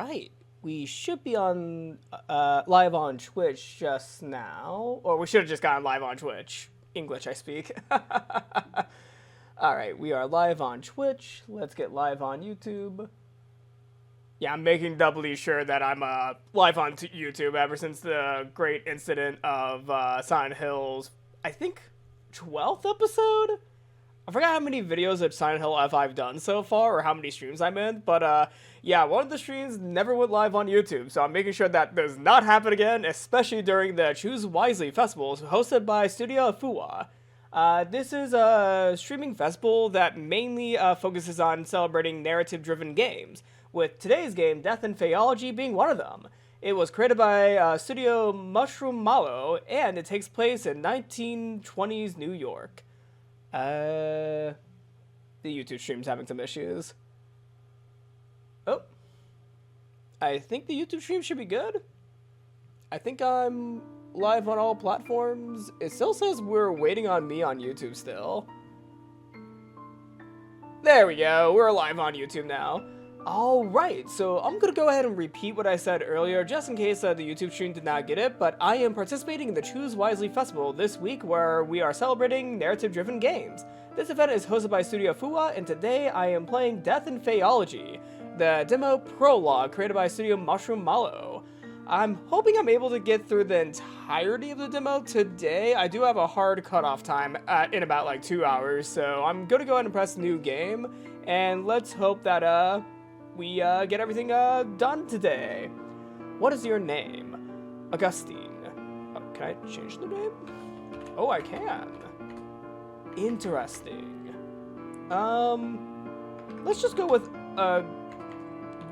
right. We should be on live on Twitch just now. Or we should have just gotten live on Twitch. English, I speak. Alright, we are live on Twitch. Let's get live on YouTube. Yeah, I'm making doubly sure that I'm live on YouTube ever since the great incident of Silent Hill's, I think, 12th episode? I forgot how many videos of Silent Hill I've done so far, or how many streams I'm in, but yeah, one of the streams never went live on YouTube, so I'm making sure that does not happen again, especially during the Choose Wisely festivals hosted by Studio Fuwa. This is a streaming festival that mainly focuses on celebrating narrative-driven games, with today's game, Death and Faeology, being one of them. It was created by Studio Mushroom Malo, and it takes place in 1920s New York. The YouTube stream's having some issues. Oh. I think the YouTube stream should be good. I think I'm live on all platforms. It still says we're waiting on me on YouTube still. There we go. We're live on YouTube now. Alright, so I'm gonna go ahead and repeat what I said earlier, just in case the YouTube stream did not get it, but I am participating in the Choose Wisely Festival this week, where we are celebrating narrative-driven games. This event is hosted by Studio Fuwa, and today I am playing Death and Faeology, the demo prologue created by Studio Mushroom Malo. I'm hoping I'm able to get through the entirety of the demo today. I do have a hard cutoff time in about like 2 hours, so I'm gonna go ahead and press new game, and let's hope that we get everything done today. What is your name? Augustine. Oh, can I change the name? Oh, I can. Interesting. Let's just go with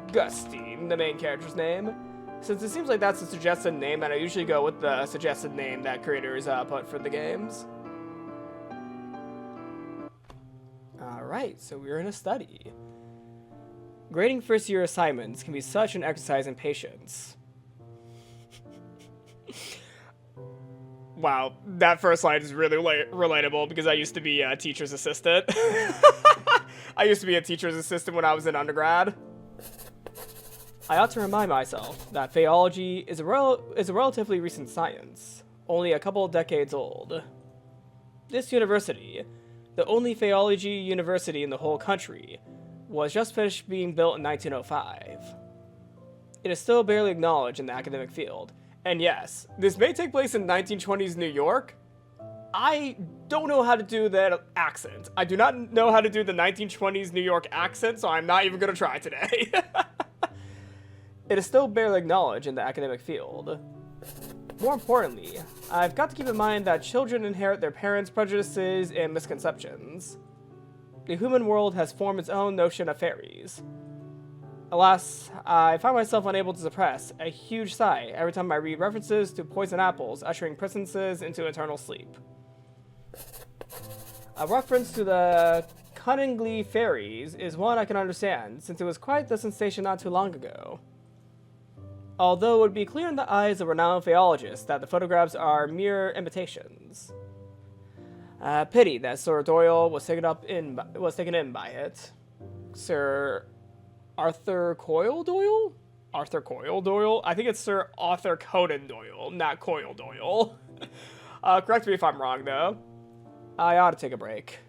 Augustine, the main character's name. Since it seems like that's a suggested name, and I usually go with the suggested name that creators put for the games. Alright, so we're in a study. Grading first-year assignments can be such an exercise in patience. Wow, that first line is really relatable because I used to be a teacher's assistant. I used to be a teacher's assistant when I was in undergrad. I ought to remind myself that Faeology is a relatively recent science, only a couple of decades old. This university, the only Faeology university in the whole country, was just finished being built in 1905. It is still barely acknowledged in the academic field. And yes, this may take place in 1920s New York. I don't know how to do that accent. I do not know how to do the 1920s New York accent, so I'm not even going to try today. It is still barely acknowledged in the academic field. More importantly, I've got to keep in mind that children inherit their parents' prejudices and misconceptions. The human world has formed its own notion of fairies. Alas, I find myself unable to suppress a huge sigh every time I read references to poison apples ushering princesses into eternal sleep. A reference to the cunningly fairies is one I can understand, since it was quite the sensation not too long ago. Although it would be clear in the eyes of renowned phaeologists that the photographs are mere imitations. Pity that Sir Doyle was taken in by it. Sir Arthur Coyle Doyle? Arthur Coyle Doyle? I think it's Sir Arthur Conan Doyle, not Coyle Doyle. Correct me if I'm wrong, though. I ought to take a break.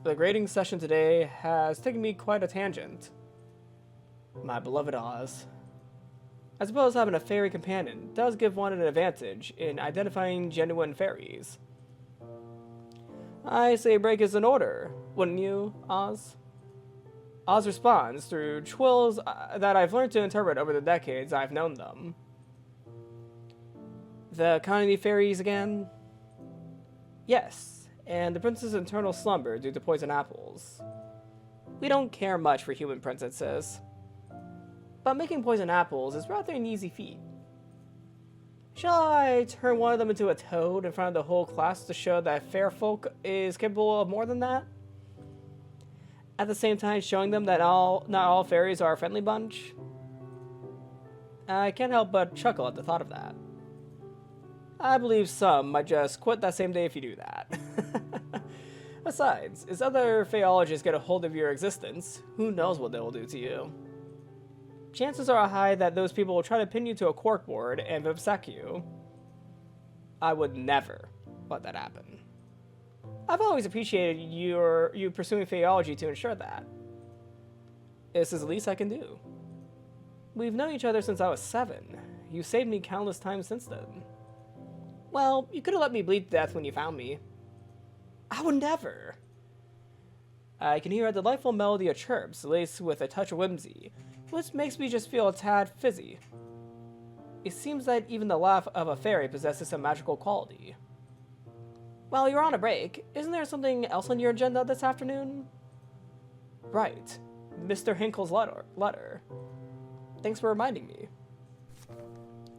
The grading session today has taken me quite a tangent. My beloved Oz. I suppose having a fairy companion does give one an advantage in identifying genuine fairies. I say a break is in order, wouldn't you, Oz? Oz responds through twills that I've learned to interpret over the decades I've known them. The kindly fairies again? Yes, and the prince's eternal slumber due to poison apples. We don't care much for human princesses. But making poison apples is rather an easy feat. Shall I turn one of them into a toad in front of the whole class to show that fair folk is capable of more than that? At the same time showing them that not all fairies are a friendly bunch? I can't help but chuckle at the thought of that. I believe some might just quit that same day if you do that. Besides, as other phaeologists get a hold of your existence, who knows what they will do to you? chances are high that those people will try to pin you to a corkboard and vivisect you. I would never let that happen. I've always appreciated you pursuing Faeology to ensure that. This is the least I can do. We've known each other since I was 7. You saved me countless times since then. Well, you could have let me bleed to death when you found me. I would never. I can hear a delightful melody of chirps laced with a touch of whimsy, which makes me just feel a tad fizzy. It seems that even the laugh of a fairy possesses some magical quality. While you're on a break, isn't there something else on your agenda this afternoon? Right. Mr. Hinkle's letter. Thanks for reminding me.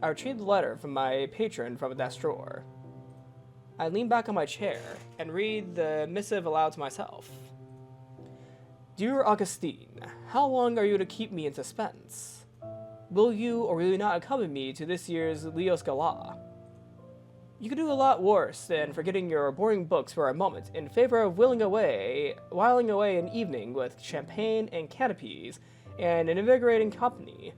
I retrieved the letter from my patron from a desk drawer. I lean back on my chair and read the missive aloud to myself. Dear Augustine, how long are you to keep me in suspense? Will you or will you not accompany me to this year's Leos Gala? You could do a lot worse than forgetting your boring books for a moment in favor of whiling away an evening with champagne and canopies and an invigorating company.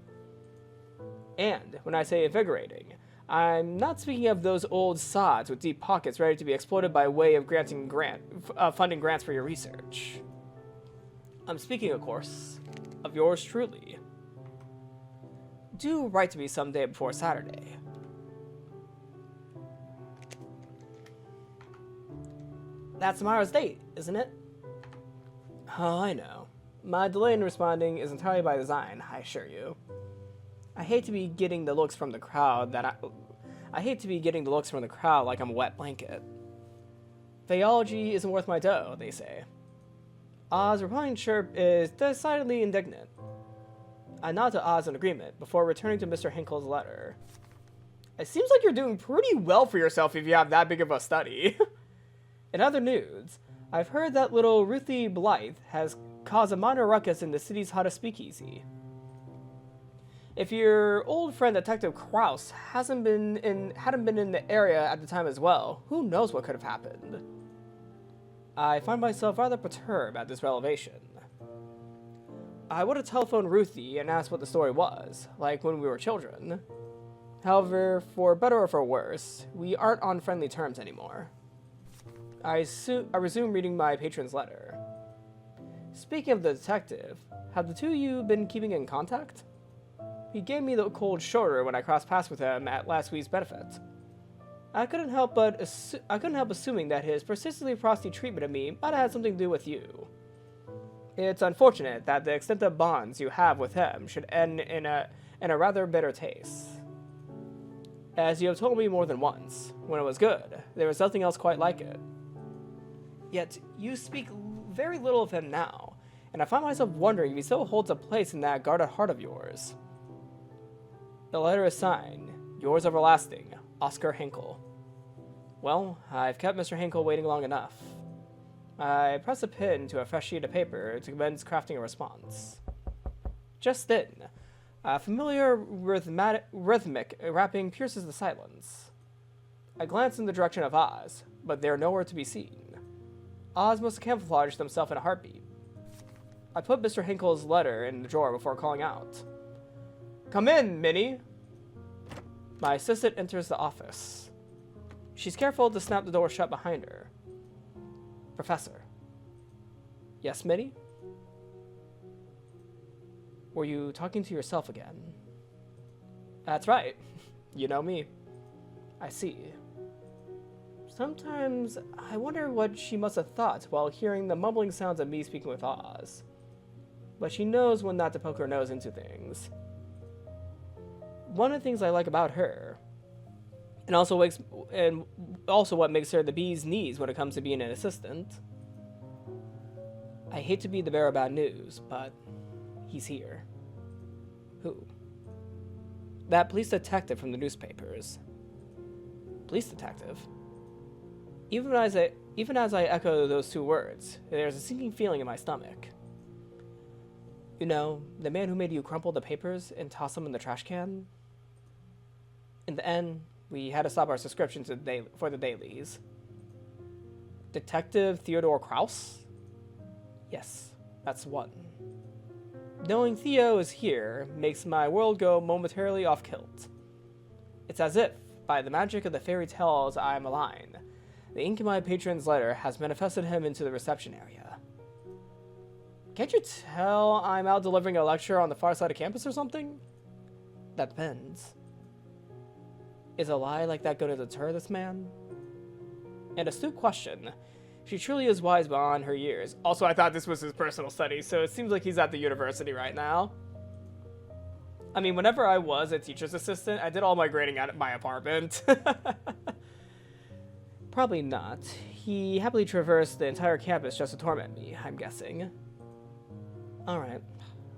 And when I say invigorating, I'm not speaking of those old sods with deep pockets ready to be exploited by way of funding grants for your research. I'm speaking, of course, of yours truly. Do write to me someday before Saturday. That's tomorrow's date, isn't it? Oh, I know. My delay in responding is entirely by design, I assure you. I hate to be getting the looks from the crowd like I'm a wet blanket. Faeology isn't worth my dough, they say. Oz replying chirp is decidedly indignant. I nod to Oz in agreement before returning to Mr. Hinkle's letter. It seems like you're doing pretty well for yourself if you have that big of a study. In other news, I've heard that little Ruthie Blythe has caused a minor ruckus in the city's hottest speakeasy. If your old friend Detective Kraus hadn't been in the area at the time as well, who knows what could have happened? I find myself rather perturbed at this revelation. I would have telephoned Ruthie and asked what the story was, like when we were children. However, for better or for worse, we aren't on friendly terms anymore. I resume reading my patron's letter. Speaking of the detective, have the two of you been keeping in contact? He gave me the cold shoulder when I crossed paths with him at last week's benefit. I couldn't help assuming that his persistently frosty treatment of me might have had something to do with you. It's unfortunate that the extent of bonds you have with him should end in a rather bitter taste. As you have told me more than once, when it was good, there was nothing else quite like it. Yet you speak very little of him now, and I find myself wondering if he still holds a place in that guarded heart of yours. The letter is signed, yours everlasting, Oscar Hinkle. Well, I've kept Mr. Hinkle waiting long enough. I press a pen to a fresh sheet of paper to commence crafting a response. Just then, a familiar rhythmic rapping pierces the silence. I glance in the direction of Oz, but they are nowhere to be seen. Oz must have camouflaged himself in a heartbeat. I put Mr. Hinkle's letter in the drawer before calling out. Come in, Minnie! My assistant enters the office. She's careful to snap the door shut behind her. Professor. Yes, Minnie? Were you talking to yourself again? That's right. You know me. I see. Sometimes I wonder what she must have thought while hearing the mumbling sounds of me speaking with Oz. But she knows when not to poke her nose into things. One of the things I like about her, and also what makes her the bee's knees when it comes to being an assistant. I hate to be the bearer of bad news, but he's here. Who? That police detective from the newspapers. Police detective? Even as I echo those two words, there's a sinking feeling in my stomach. You know, the man who made you crumple the papers and toss them in the trash can? In the end, we had to stop our subscriptions for the dailies. Detective Theodore Kraus? Yes, that's one. Knowing Theo is here makes my world go momentarily off kilt. It's as if, by the magic of the fairy tales I am aligned, the ink in my patron's letter has manifested him into the reception area. Can't you tell I'm out delivering a lecture on the far side of campus or something? That depends. Is a lie like that going to deter this man? An astute question. She truly is wise beyond her years. Also, I thought this was his personal study, so it seems like he's at the university right now. I mean, whenever I was a teacher's assistant, I did all my grading at my apartment. Probably not. He happily traversed the entire campus just to torment me, I'm guessing. Alright,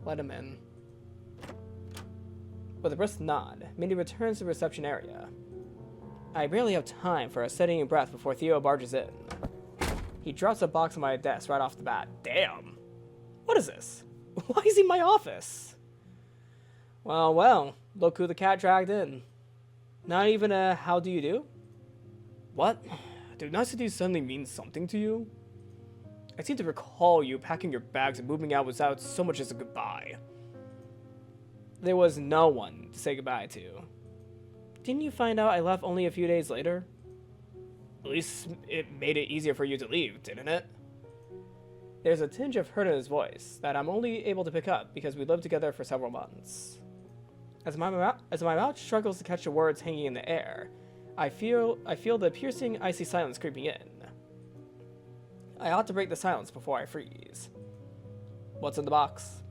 let him in. With a brisk nod, Mindy returns to the reception area. I barely have time for a steadying breath before Theo barges in. He drops a box on my desk right off the bat. Damn! What is this? Why is he in my office? Well, look who the cat dragged in. Not even a how do you do? What? Do niceties suddenly mean something to you? I seem to recall you packing your bags and moving out without so much as a goodbye. There was no one to say goodbye to. Didn't you find out I left only a few days later? At least it made it easier for you to leave, didn't it? There's a tinge of hurt in his voice that I'm only able to pick up because we lived together for several months. As my mouth struggles to catch the words hanging in the air, I feel the piercing, icy silence creeping in. I ought to break the silence before I freeze. What's in the box?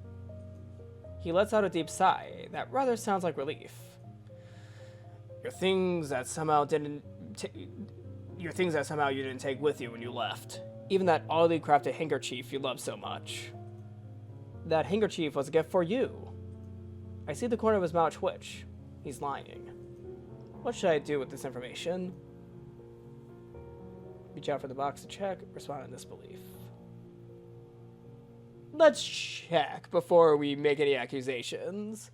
He lets out a deep sigh that rather sounds like relief. Your things that somehow you didn't take with you when you left. Even that oddly crafted handkerchief you love so much. That handkerchief was a gift for you. I see the corner of his mouth twitch. He's lying. What should I do with this information? Reach out for the box to check, respond in disbelief. Let's check before we make any accusations.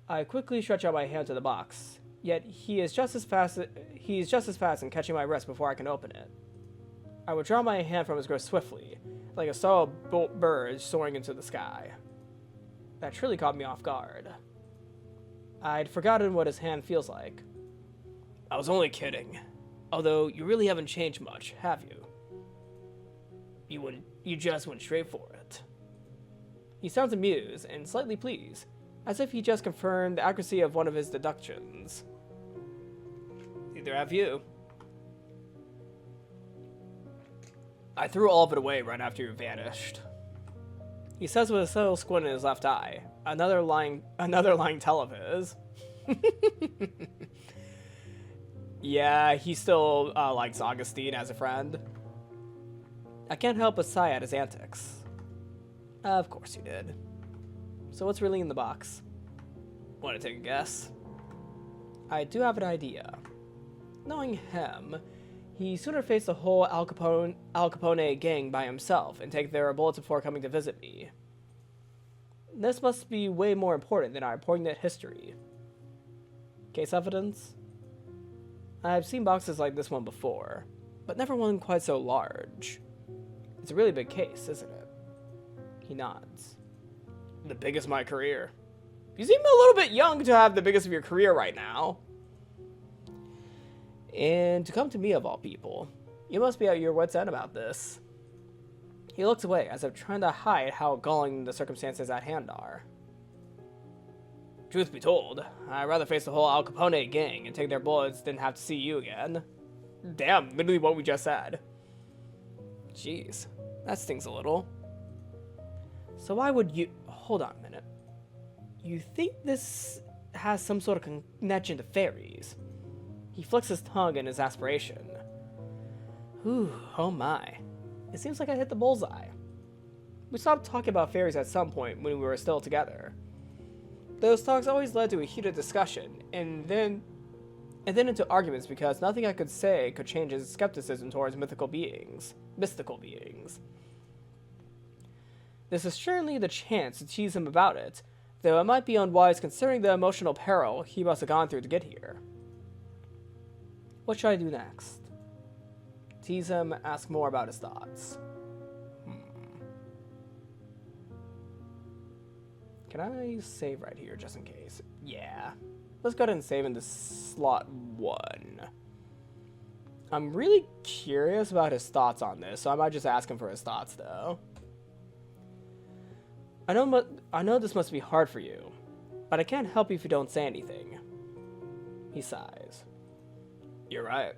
I quickly stretch out my hand to the box, yet he's just as fast in catching my wrist before I can open it. I withdraw my hand from his grip swiftly, like a startled bird soaring into the sky. That truly caught me off guard. I'd forgotten what his hand feels like. I was only kidding. Although, you really haven't changed much, have you? You just went straight for it. He sounds amused and slightly pleased, as if he just confirmed the accuracy of one of his deductions. Neither have you. I threw all of it away right after you vanished. He says with a subtle squint in his left eye. Another lying tell of his. Yeah, he still likes Augustine as a friend. I can't help but sigh at his antics. Of course you did. So what's really in the box? Want to take a guess? I do have an idea. Knowing him, he sooner face the whole Al Capone gang by himself and take their bullets before coming to visit me. This must be way more important than our poignant history. Case evidence? I've seen boxes like this one before, but never one quite so large. It's a really big case, isn't it? He nods. The biggest of my career. You seem a little bit young to have the biggest of your career right now. And to come to me of all people, you must be at your wit's end about this. He looks away as if trying to hide how galling the circumstances at hand are. Truth be told, I'd rather face the whole Al Capone gang and take their bullets than have to see you again. Damn, literally what we just said. Jeez, that stings a little. So why would you... Hold on a minute. You think this has some sort of connection to fairies? He flicks his tongue in his aspiration. Whew, oh my. It seems like I hit the bullseye. We stopped talking about fairies at some point when we were still together. Those talks always led to a heated discussion, and then into arguments because nothing I could say could change his skepticism towards mystical beings. This is surely the chance to tease him about it, though it might be unwise considering the emotional peril he must have gone through to get here. What should I do next? Tease him, ask more about his thoughts. Can I save right here just in case? Yeah. Let's go ahead and save into slot 1. I'm really curious about his thoughts on this, so I might just ask him for his thoughts, though. I know this must be hard for you, but I can't help you if you don't say anything. He sighs. You're right.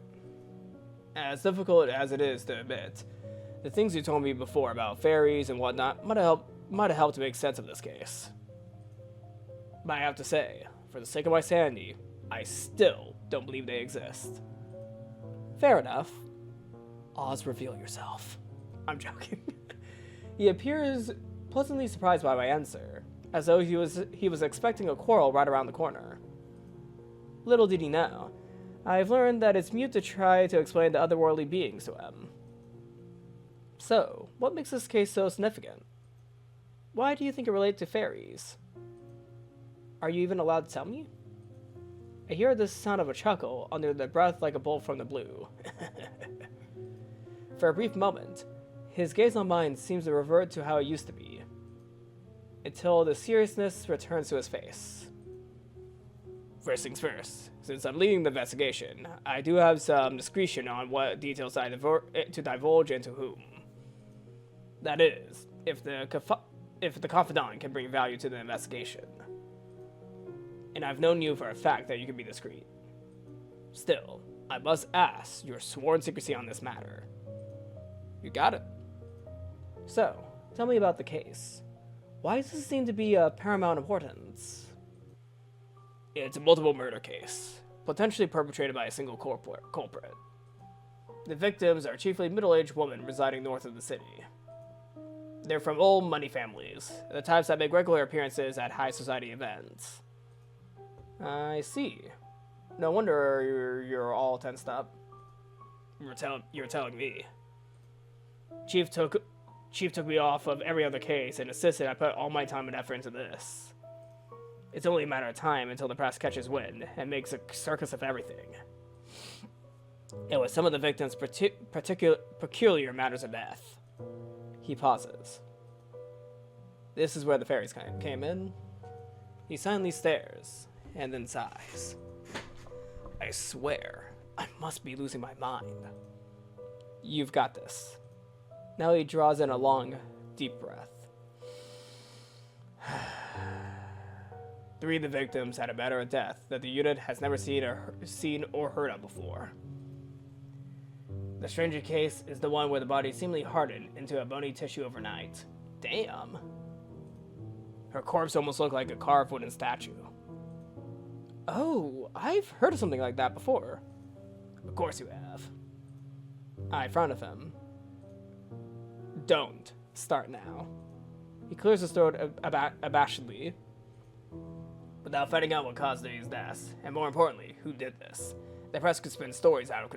As difficult as it is to admit, the things you told me before about fairies and whatnot might have helped to make sense of this case. But I have to say, for the sake of my sanity, I still don't believe they exist. Fair enough. Oz, reveal yourself. I'm joking. He appears pleasantly surprised by my answer, as though he was expecting a quarrel right around the corner. Little did he know, I've learned that it's mute to try to explain the otherworldly beings to him. So, what makes this case so significant? Why do you think it relates to fairies? Are you even allowed to tell me? I hear the sound of a chuckle under the breath like a bolt from the blue. For a brief moment, his gaze on mine seems to revert to how it used to be, until the seriousness returns to his face. First things first, since I'm leading the investigation, I do have some discretion on what details to divulge and to whom. That is, if the confidant can bring value to the investigation. And I've known you for a fact that you can be discreet. Still, I must ask your sworn secrecy on this matter. You got it. So, tell me about the case. Why does this seem to be of paramount importance? It's a multiple murder case, potentially perpetrated by a single culprit. The victims are chiefly middle-aged women residing north of the city. They're from old money families, the types that make regular appearances at high society events. I see. No wonder you're all tensed up. You're telling me. Chief took me off of every other case and insisted I put all my time and effort into this. It's only a matter of time until the press catches wind and makes a circus of everything. And with some of the victims' peculiar matters of death. He pauses. This is where the fairies came in. He silently stares, and then sighs. I swear, I must be losing my mind. You've got this. Now he draws in a long, deep breath. 3 of the victims had a matter of death that the unit has never seen or heard of before. The stranger case is the one where the body seemingly hardened into a bony tissue overnight. Damn. Her corpse almost looked like a carved wooden statue. Oh, I've heard of something like that before. Of course you have. I frown at him. Don't start now. He clears his throat abashedly. Without finding out what caused these deaths, and more importantly, who did this, the press could spin the stories out of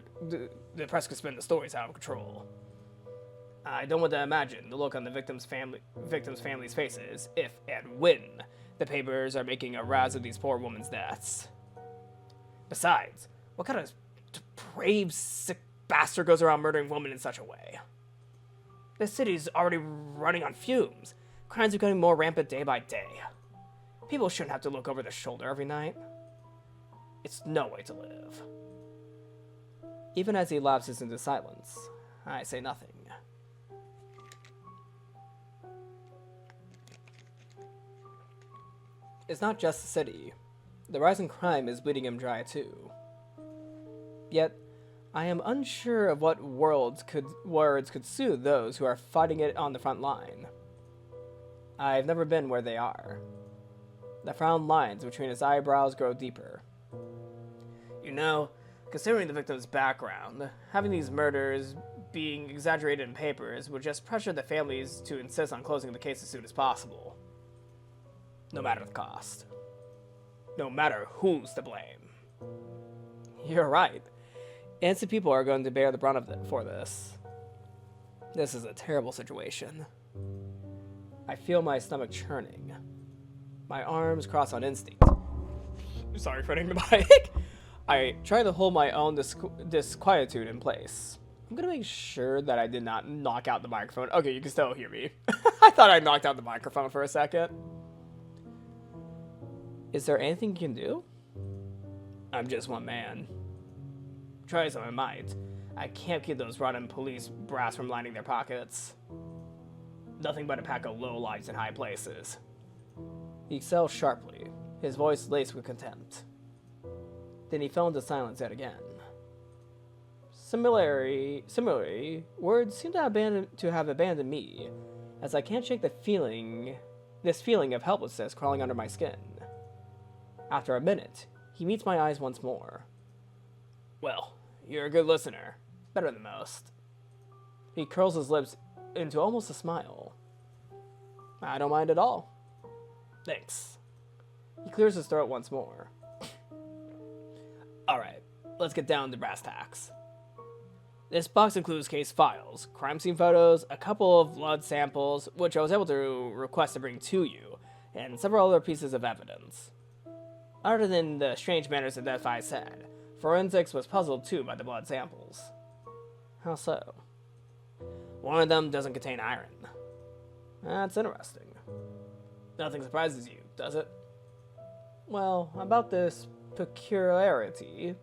control. I don't want to imagine the look on the victims' families' faces if and when the papers are making a rouse of these poor women's deaths. Besides, what kind of depraved, sick bastard goes around murdering women in such a way? The city's already running on fumes. Crimes are getting more rampant day by day. People shouldn't have to look over their shoulder every night. It's no way to live. Even as he lapses into silence, I say nothing. It's not just the city. The rise in crime is bleeding him dry too. Yet, I am unsure of what words could soothe those who are fighting it on the front line. I've never been where they are. The frown lines between his eyebrows grow deeper. You know, considering the victim's background, having these murders being exaggerated in papers would just pressure the families to insist on closing the case as soon as possible. No matter the cost. No matter who's to blame. You're right. Innocent people are going to bear the brunt of it for this. This is a terrible situation. I feel my stomach churning. My arms cross on instinct. Sorry for hitting the mic. I try to hold my own disquietude in place. I'm gonna make sure that I did not knock out the microphone. Okay, you can still hear me. I thought I knocked out the microphone for a second. Is there anything you can do? I'm just one man. Try as I might, I can't keep those rotten police brass from lining their pockets. Nothing but a pack of lowlifes in high places. He exhaled sharply, his voice laced with contempt. Then he fell into silence yet again. Similarly, words seem to have abandoned me, as I can't shake this feeling of helplessness crawling under my skin. After a minute, he meets my eyes once more. Well, you're a good listener. Better than most. He curls his lips into almost a smile. I don't mind at all. Thanks. He clears his throat once more. Alright, let's get down to brass tacks. This box includes case files, crime scene photos, a couple of blood samples, which I was able to request to bring to you, and several other pieces of evidence. Other than the strange manners that Death Eye said, forensics was puzzled too by the blood samples. How so? One of them doesn't contain iron. That's interesting. Nothing surprises you, does it? Well, about this peculiarity,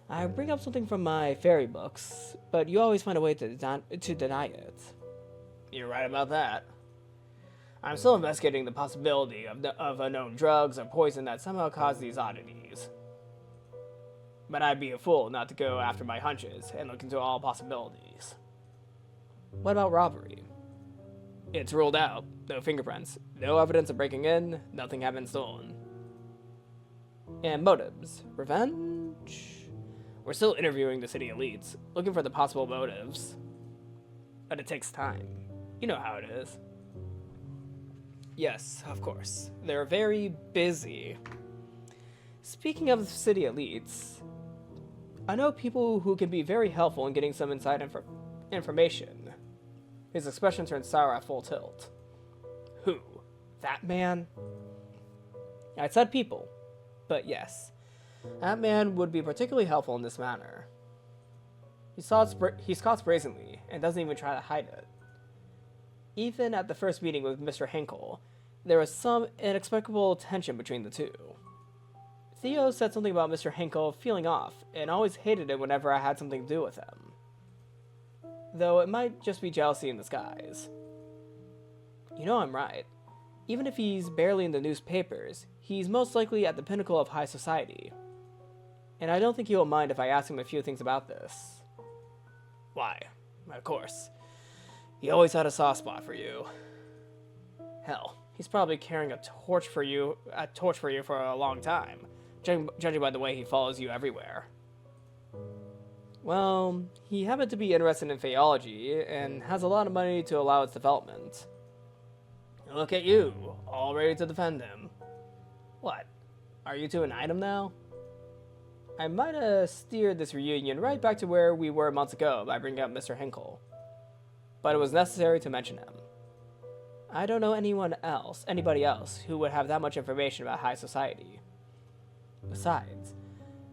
I bring up something from my fairy books, but you always find a way to deny it. You're right about that. I'm still investigating the possibility of unknown drugs or poison that somehow cause these oddities. But I'd be a fool not to go after my hunches and look into all possibilities. What about robbery? It's ruled out. No fingerprints, no evidence of breaking in, nothing had been stolen. And motives? Revenge? We're still interviewing the city elites, looking for the possible motives. But it takes time. You know how it is. Yes, of course. They're very busy. Speaking of city elites, I know people who can be very helpful in getting some inside information. His expression turned sour at full tilt. Who? That man? I said people, but yes, that man would be particularly helpful in this manner. He scoffs brazenly and doesn't even try to hide it. Even at the first meeting with Mr. Hinkle, there was some inexplicable tension between the two. Theo said something about Mr. Hinkle feeling off, and always hated it whenever I had something to do with him. Though it might just be jealousy in disguise. You know I'm right. Even if he's barely in the newspapers, he's most likely at the pinnacle of high society. And I don't think he will mind if I ask him a few things about this. Why? Of course. He always had a soft spot for you. Hell, he's probably carrying a torch for you for a long time, judging by the way he follows you everywhere. Well, he happened to be interested in Faeology, and has a lot of money to allow its development. Look at you, all ready to defend him. What? Are you two an item now? I might have steered this reunion right back to where we were months ago by bringing up Mr. Hinkle. But it was necessary to mention him. I don't know anybody else, who would have that much information about high society. Besides,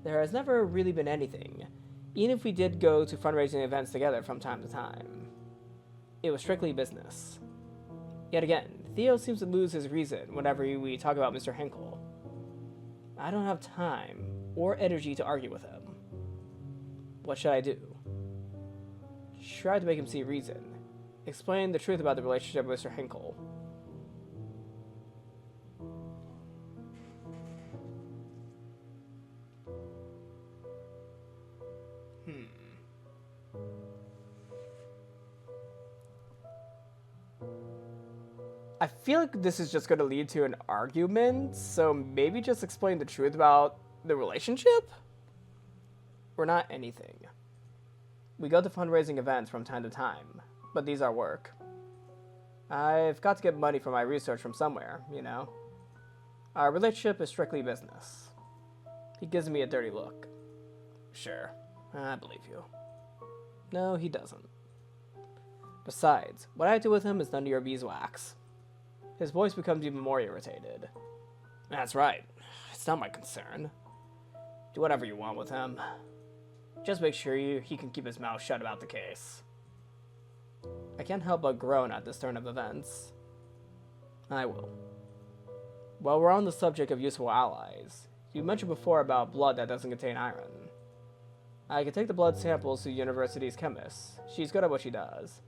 there has never really been anything, even if we did go to fundraising events together from time to time. It was strictly business. Yet again, Theo seems to lose his reason whenever we talk about Mr. Hinkle. I don't have time or energy to argue with him. What should I do? Try to make him see reason. Explain the truth about the relationship with Mr. Hinkle. I feel like this is just going to lead to an argument, so maybe just explain the truth about the relationship? Or not anything. We go to fundraising events from time to time, but these are work. I've got to get money for my research from somewhere, you know? Our relationship is strictly business. He gives me a dirty look. Sure, I believe you. No, he doesn't. Besides, what I do with him is none of your beeswax. His voice becomes even more irritated. That's right. It's not my concern. Do whatever you want with him. Just make sure he can keep his mouth shut about the case. I can't help but groan at this turn of events. I will. While we're on the subject of useful allies, you mentioned before about blood that doesn't contain iron. I can take the blood samples to the university's chemist. She's good at what she does.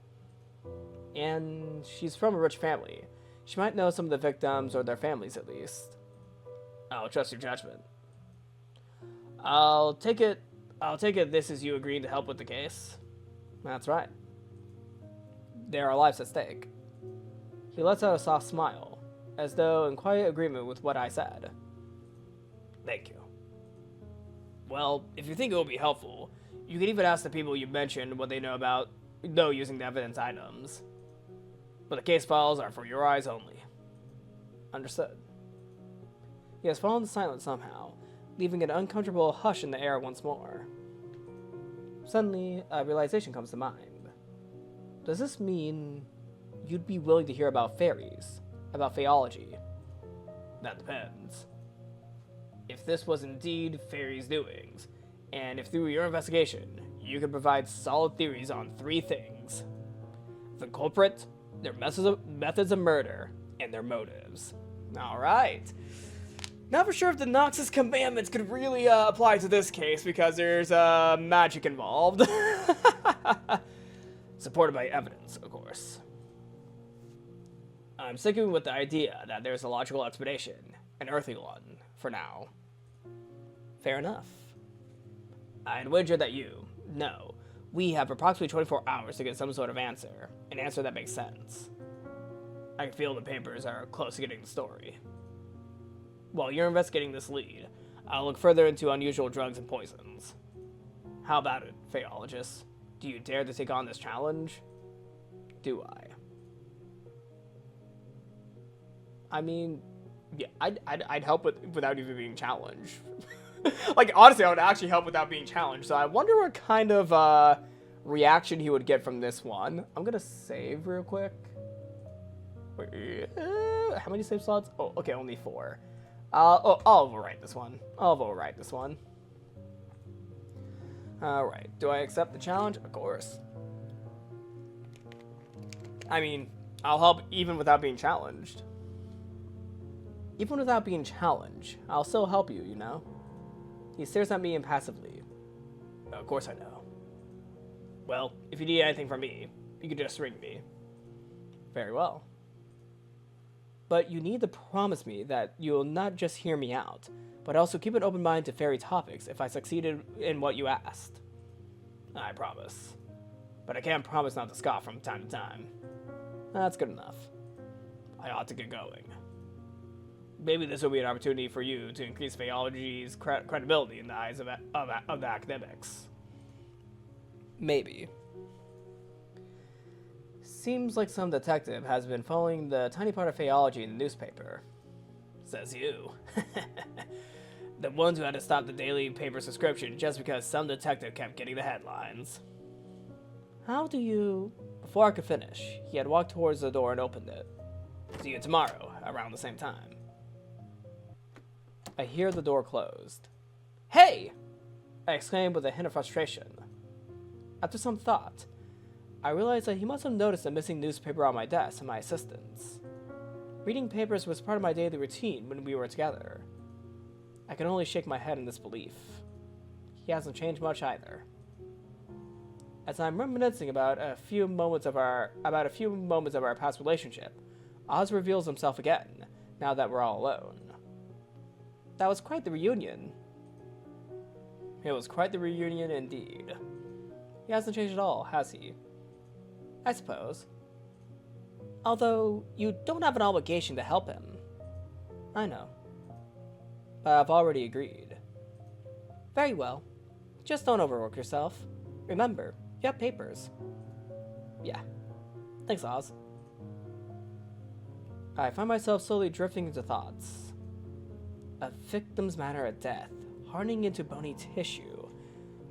And she's from a rich family. She might know some of the victims, or their families at least. I'll trust your judgment. I'll take it this is you agreeing to help with the case. That's right. There are lives at stake. He lets out a soft smile, as though in quiet agreement with what I said. Thank you. Well, if you think it will be helpful, you can even ask the people you mentioned what they know using the evidence items. But the case files are for your eyes only. Understood. He has fallen silent somehow, leaving an uncomfortable hush in the air once more. Suddenly, a realization comes to mind. Does this mean you'd be willing to hear about fairies? About Faeology? That depends. If this was indeed fairies' doings, and if through your investigation, you can provide solid theories on 3 things. The culprit, their methods of murder, and their motives. Alright. Not for sure if the Noxus commandments could really apply to this case, because there's magic involved. Supported by evidence, of course. I'm sticking with the idea that there's a logical explanation, an earthly one, for now. Fair enough. I'd wager that we have approximately 24 hours to get some sort of answer, an answer that makes sense. I can feel the papers are close to getting the story. While you're investigating this lead, I'll look further into unusual drugs and poisons. How about it, Faeologist? Do you dare to take on this challenge? Do I? I mean, yeah, I'd help without even being challenged. Like, honestly, I would actually help without being challenged. So I wonder what kind of reaction he would get from this one. I'm gonna save real quick. Wait, how many save slots? Oh, okay, only 4. I'll overwrite this one. Alright, do I accept the challenge? Of course. I mean, I'll help even without being challenged. Even without being challenged, I'll still help you, you know? He stares at me impassively. Of course I know. Well, if you need anything from me, you can just ring me. Very well. But you need to promise me that you'll not just hear me out, but also keep an open mind to fairy topics if I succeeded in what you asked. I promise. But I can't promise not to scoff from time to time. That's good enough. I ought to get going. Maybe this will be an opportunity for you to increase Faeology's credibility in the eyes of the academics. Maybe. Seems like some detective has been following the tiny part of Faeology in the newspaper. Says you. The ones who had to stop the daily paper subscription just because some detective kept getting the headlines. How do you... Before I could finish, he had walked towards the door and opened it. See you tomorrow, around the same time. I hear the door closed. Hey! I exclaimed with a hint of frustration. After some thought, I realized that he must have noticed a missing newspaper on my desk and my assistant's. Reading papers was part of my daily routine when we were together. I can only shake my head in disbelief. He hasn't changed much either. As I'm reminiscing about a few moments of our past relationship, Oz reveals himself again, now that we're all alone. That was quite the reunion. It was quite the reunion indeed. He hasn't changed at all, has he? I suppose. Although, you don't have an obligation to help him. I know. But I've already agreed. Very well. Just don't overwork yourself. Remember, you have papers. Yeah. Thanks, Oz. I find myself slowly drifting into thoughts. A victim's manner of death, hardening into bony tissue,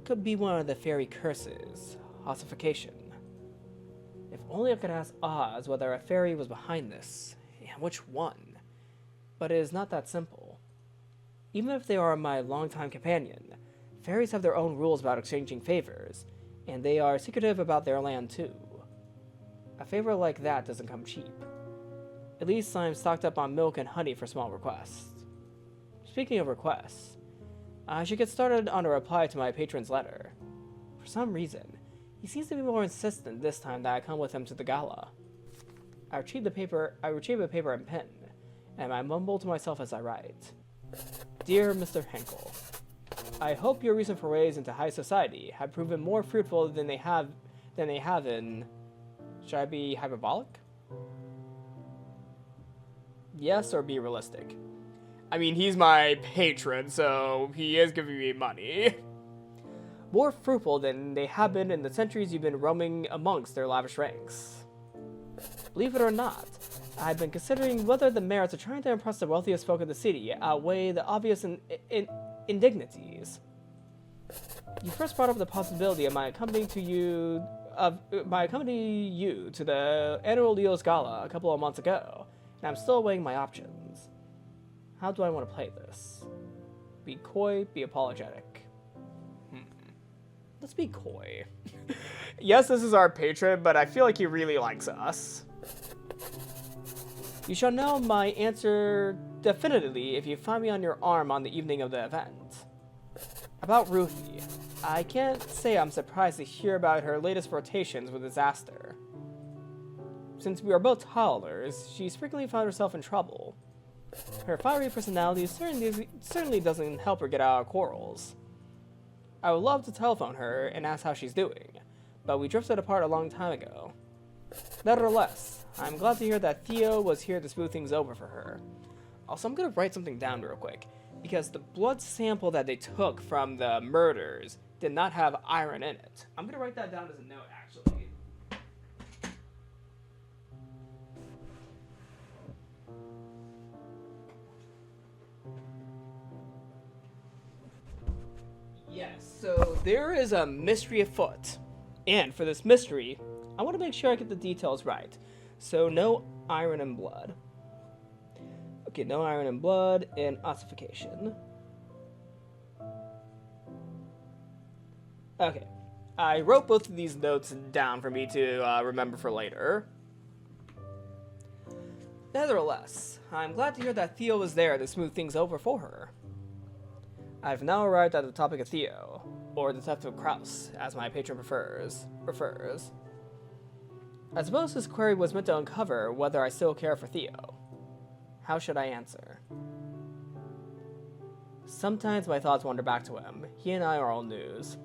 could be one of the fairy curses, ossification. If only I could ask Oz whether a fairy was behind this, and which one. But it is not that simple. Even if they are my longtime companion, fairies have their own rules about exchanging favors, and they are secretive about their land too. A favor like that doesn't come cheap. At least I'm stocked up on milk and honey for small requests. Speaking of requests, I should get started on a reply to my patron's letter. For some reason, he seems to be more insistent this time that I come with him to the gala. I retrieve a paper and pen, and I mumble to myself as I write. Dear Mr. Henkel, I hope your recent forays into high society have proven more fruitful than they have in... Should I be hyperbolic? Yes, or be realistic? I mean, he's my patron, so he is giving me money. More fruitful than they have been in the centuries you've been roaming amongst their lavish ranks. Believe it or not, I've been considering whether the merits of trying to impress the wealthiest folk of the city outweigh the obvious indignities. You first brought up the possibility of my accompanying you to the annual Leo's Gala a couple of months ago, and I'm still weighing my options. How do I want to play this? Be coy, be apologetic. Let's be coy. Yes, this is our patron, but I feel like he really likes us. You shall know my answer definitively if you find me on your arm on the evening of the event. About Ruthie, I can't say I'm surprised to hear about her latest flirtations with disaster. Since we are both toddlers, she's frequently found herself in trouble. Her fiery personality certainly doesn't help her get out of quarrels. I would love to telephone her and ask how she's doing, but we drifted apart a long time ago. Nevertheless, I'm glad to hear that Theo was here to smooth things over for her. Also, I'm going to write something down real quick, because the blood sample that they took from the murders did not have iron in it. I'm going to write that down as a note, actually. Yes, so there is a mystery afoot. And for this mystery, I want to make sure I get the details right. So no iron in blood. Okay, no iron in blood and ossification. Okay, I wrote both of these notes down for me to remember for later. Nevertheless, I'm glad to hear that Theo was there to smooth things over for her. I've now arrived at the topic of Theo, or Detective Kraus, as my patron refers. I suppose this query was meant to uncover whether I still care for Theo. How should I answer? Sometimes my thoughts wander back to him. He and I are old news.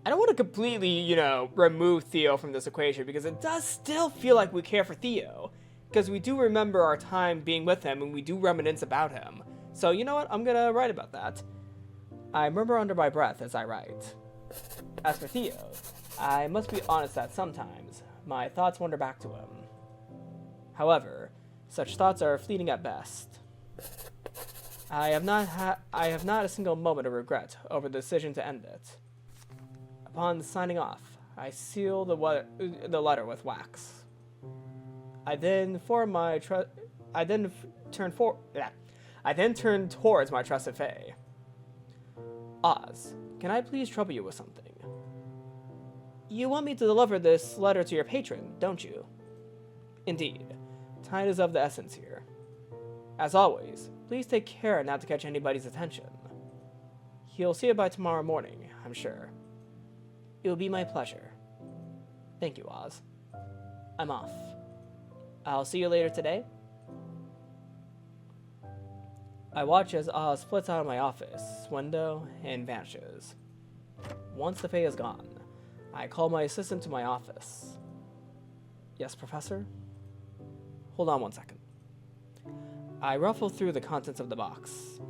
I don't want to completely, remove Theo from this equation, because it does still feel like we care for Theo. Because we do remember our time being with him, and we do reminisce about him. So, you know what? I'm gonna write about that. I murmur under my breath as I write. As for Theo, I must be honest that sometimes my thoughts wander back to him. However, such thoughts are fleeting at best. I have not a single moment of regret over the decision to end it. Upon signing off, I seal the letter with wax. I then turn towards my trusted Fae. Oz, can I please trouble you with something? You want me to deliver this letter to your patron, don't you? Indeed. Time is of the essence here. As always, please take care not to catch anybody's attention. He'll see it by tomorrow morning, I'm sure. It will be my pleasure. Thank you, Oz. I'm off. I'll see you later today. I watch as Oz flits out of my office window and vanishes. Once the Fae is gone, I call my assistant to my office. Yes, Professor? Hold on one second. I ruffle through the contents of the box.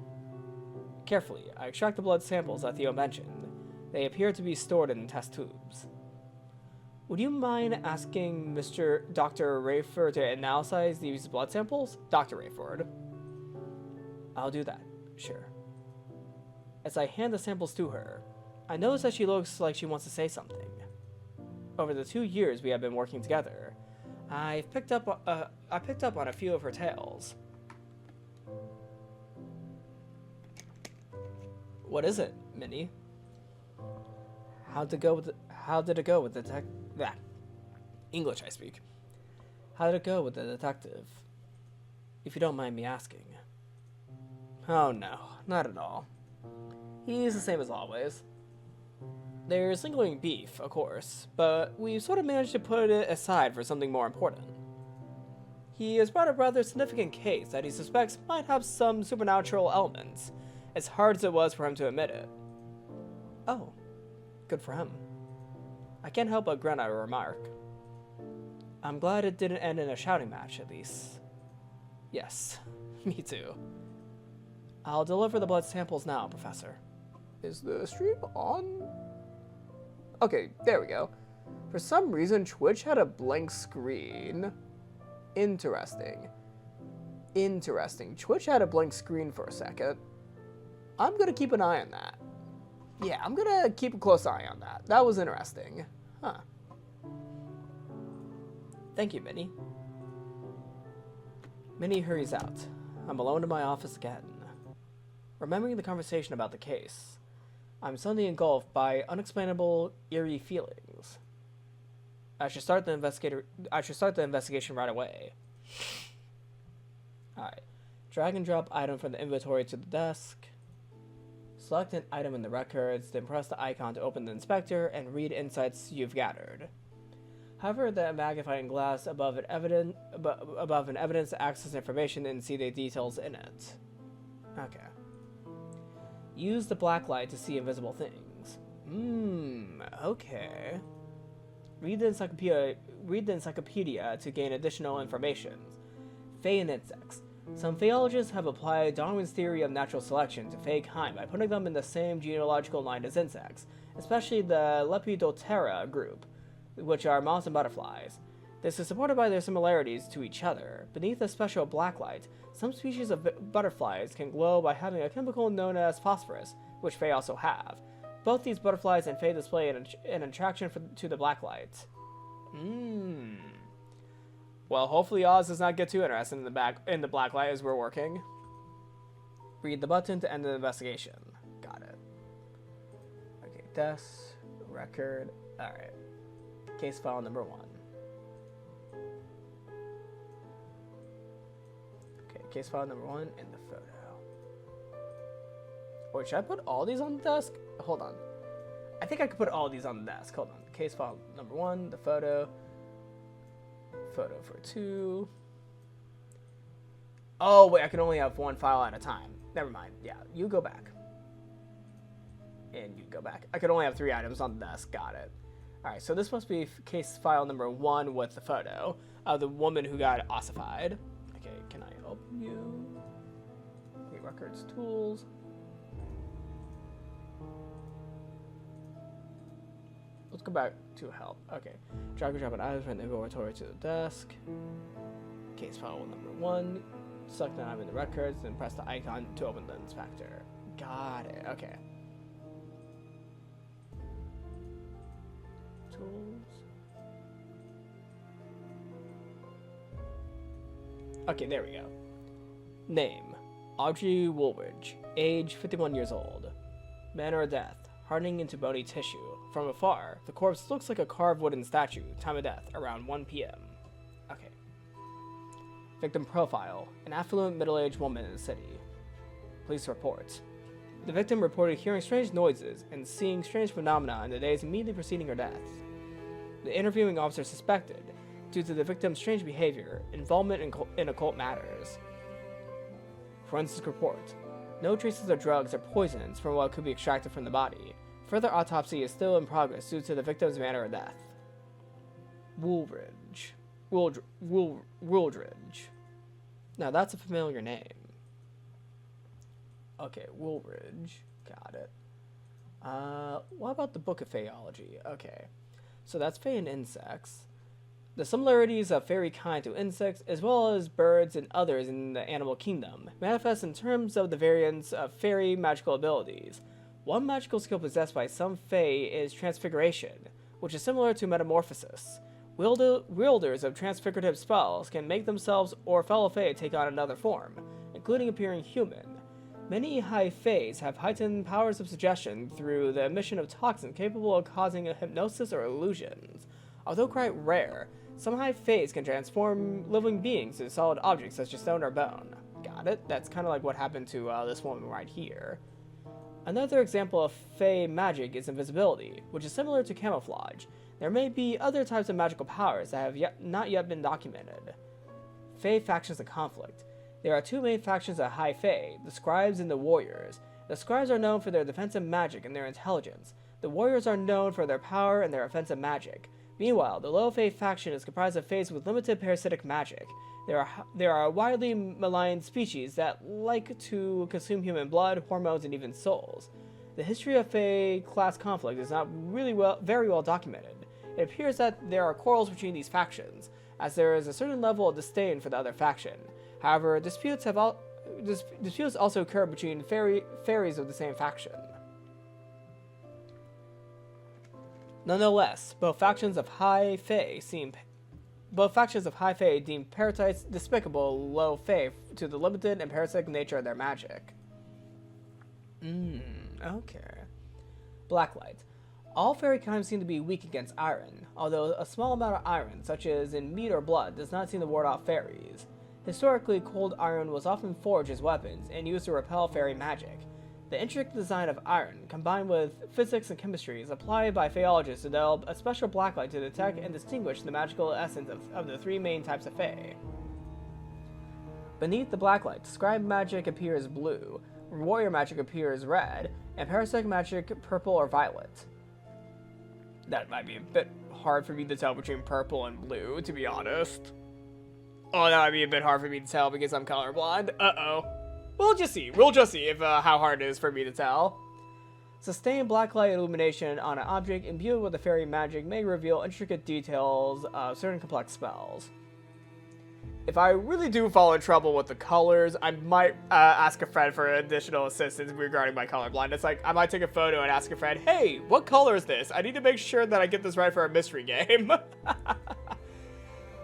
Carefully, I extract the blood samples that Theo mentioned. They appear to be stored in test tubes. Would you mind asking Dr. Rayford to analyze these blood samples? Dr. Rayford. I'll do that, sure. As I hand the samples to her, I notice that she looks like she wants to say something. Over the 2 years we have been working together, I picked up on a few of her tales. What is it, Minnie? How did it go with English I speak. How did it go with the detective? If you don't mind me asking. Oh no, not at all. He's the same as always. There's lingering beef, of course, but we've sort of managed to put it aside for something more important. He has brought a rather significant case that he suspects might have some supernatural elements, as hard as it was for him to admit it. Oh, good for him. I can't help but grunt at a remark. I'm glad it didn't end in a shouting match, at least. Yes, me too. I'll deliver the blood samples now, Professor. Is the stream on? Okay, there we go. For some reason, Twitch had a blank screen. Interesting. Twitch had a blank screen for a second. I'm gonna keep an eye on that. Yeah, I'm gonna keep a close eye on that. That was interesting. Huh. Thank you, Minnie. Minnie hurries out. I'm alone in my office again. Remembering the conversation about the case, I'm suddenly engulfed by unexplainable, eerie feelings. I should start the investigation right away. Alright. Drag and drop item from the inventory to the desk. Select an item in the records, then press the icon to open the inspector and read insights you've gathered. Hover the magnifying glass above an evidence to access information and see the details in it. Okay. Use the black light to see invisible things. Okay. Read the encyclopedia to gain additional information. Faeonistics. Some Faeologists have applied Darwin's theory of natural selection to Faekind by putting them in the same genealogical line as insects, especially the Lepidoptera group, which are moths and butterflies. This is supported by their similarities to each other. Beneath a special black light, some species of butterflies can glow by having a chemical known as phosphorus, which Fae also have. Both these butterflies and Fae display an attraction to the black light. Well, hopefully Oz does not get too interested in the black light as we're working. Read the button to end the investigation. Got it. Okay, desk, record. Alright. Case file number 1. Okay, case file number 1 in the photo. Wait, should I put all these on the desk? Hold on. I think I could put all these on the desk. Hold on. Case file number 1, the photo. Photo for 2. Oh, wait, I can only have one file at a time. Never mind. Yeah, you go back. And you go back. I could only have 3 items on the desk. Got it. Alright, so this must be case file number 1 with the photo of the woman who got ossified. Okay, can I open you? Okay, records, tools. Let's go back to help. Okay. Drag and drop an item from the inventory to the desk. Case file number 1. Select the item in the records, then press the icon to open the inspector. Got it. Okay. Tools. Okay, there we go. Name: Audrey Woolridge. Age: 51 years old. Manner of death: hardening into bony tissue. From afar, the corpse looks like a carved wooden statue. Time of death: around 1 p.m. Okay. Victim profile: an affluent middle-aged woman in the city. Police report: the victim reported hearing strange noises and seeing strange phenomena in the days immediately preceding her death. The interviewing officer suspected, due to the victim's strange behavior, involvement in occult matters. Forensic report: no traces of drugs or poisons from what could be extracted from the body. Further autopsy is still in progress due to the victim's manner of death. Woolridge. Woolridge. Now that's a familiar name. Okay, Woolridge. Got it. What about the Book of Faeology? Okay. So that's Fae and insects. The similarities of fairy kind to insects, as well as birds and others in the animal kingdom, manifest in terms of the variance of fairy magical abilities. One magical skill possessed by some Fae is transfiguration, which is similar to metamorphosis. Wielders of transfigurative spells can make themselves or fellow Fae take on another form, including appearing human. Many high Faes have heightened powers of suggestion through the emission of toxins capable of causing a hypnosis or illusions. Although quite rare, Some high faes can transform living beings into solid objects such as stone or bone. Got it? That's kind of like what happened to this woman right here. Another example of fae magic is invisibility, which is similar to camouflage. There may be other types of magical powers that have not yet been documented. Fae factions of conflict. There are two main factions of high fae, the scribes and the warriors. The scribes are known for their defensive magic and their intelligence. The warriors are known for their power and their offensive magic. Meanwhile, the low fae faction is comprised of faes with limited parasitic magic. There are widely maligned species that like to consume human blood, hormones, and even souls. The history of fae class conflict is not very well documented. It appears that there are quarrels between these factions, as there is a certain level of disdain for the other faction. However, disputes also occur between fairies of the same faction. Nonetheless, both factions of high fae deem parasites despicable low fae to the limited and parasitic nature of their magic. Okay. Blacklight. All fairy kinds seem to be weak against iron, although a small amount of iron, such as in meat or blood, does not seem to ward off fairies. Historically, cold iron was often forged as weapons and used to repel fairy magic. The intricate design of iron, combined with physics and chemistry, is applied by Faeologists to develop a special blacklight to detect and distinguish the magical essence of the three main types of fae. Beneath the blacklight, scribe magic appears blue, warrior magic appears red, and parasitic magic purple or violet. That might be a bit hard for me to tell between purple and blue, to be honest. Oh, that might be a bit hard for me to tell because I'm colorblind. Uh-oh. We'll just see if how hard it is for me to tell. Sustained blacklight illumination on an object imbued with the fairy magic may reveal intricate details of certain complex spells. If I really do fall in trouble with the colors, I might ask a friend for additional assistance regarding my color blindness. Like, I might take a photo and ask a friend, hey, what color is this? I need to make sure that I get this right for a mystery game.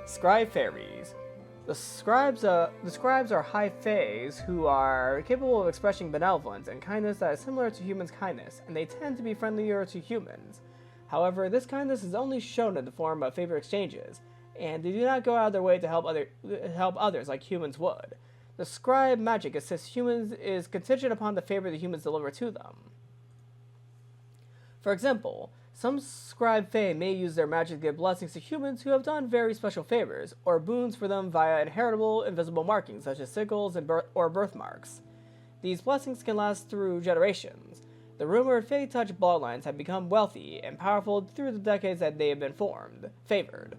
Scribe fairies. The scribes are high faes who are capable of expressing benevolence and kindness that is similar to humans' kindness, and they tend to be friendlier to humans. However, this kindness is only shown in the form of favor exchanges, and they do not go out of their way to help others like humans would. The scribe magic assists humans is contingent upon the favor the humans deliver to them. For example, some scribe fae may use their magic to give blessings to humans who have done very special favors, or boons for them via inheritable invisible markings such as sickles or birthmarks. These blessings can last through generations. The rumored fae-touched bloodlines have become wealthy and powerful through the decades that they have been favored.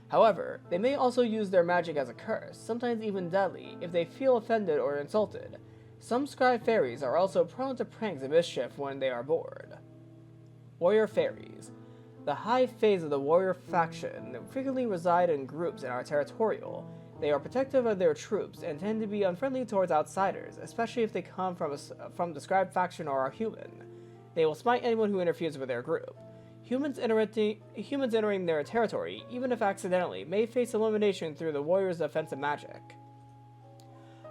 However, they may also use their magic as a curse, sometimes even deadly, if they feel offended or insulted. Some scribe fairies are also prone to pranks and mischief when they are bored. Warrior fairies. The high faes of the warrior faction frequently reside in groups and are territorial. They are protective of their troops and tend to be unfriendly towards outsiders, especially if they come from the scribe faction or are human. They will smite anyone who interferes with their group. Humans entering their territory, even if accidentally, may face elimination through the warrior's offensive magic.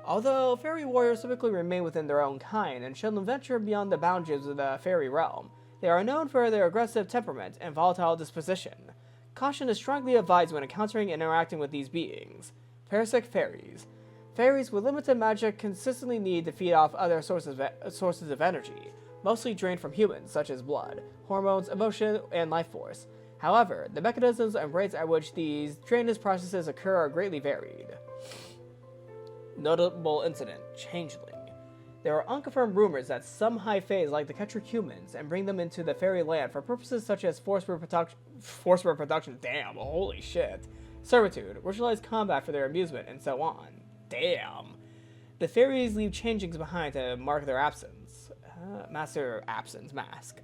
Although fairy warriors typically remain within their own kind and shouldn't venture beyond the boundaries of the fairy realm, they are known for their aggressive temperament and volatile disposition. Caution is strongly advised when encountering and interacting with these beings. Parasitic fairies. Fairies with limited magic consistently need to feed off other sources of energy, mostly drained from humans, such as blood, hormones, emotion, and life force. However, the mechanisms and rates at which these drainage processes occur are greatly varied. Notable incident, Changeling. There are unconfirmed rumors that some high faes like to capture humans and bring them into the fairy land for purposes such as forced reproduction, damn, holy shit, servitude, ritualized combat for their amusement, and so on. Damn. The fairies leave changelings behind to mark their absence. Master Absence Mask.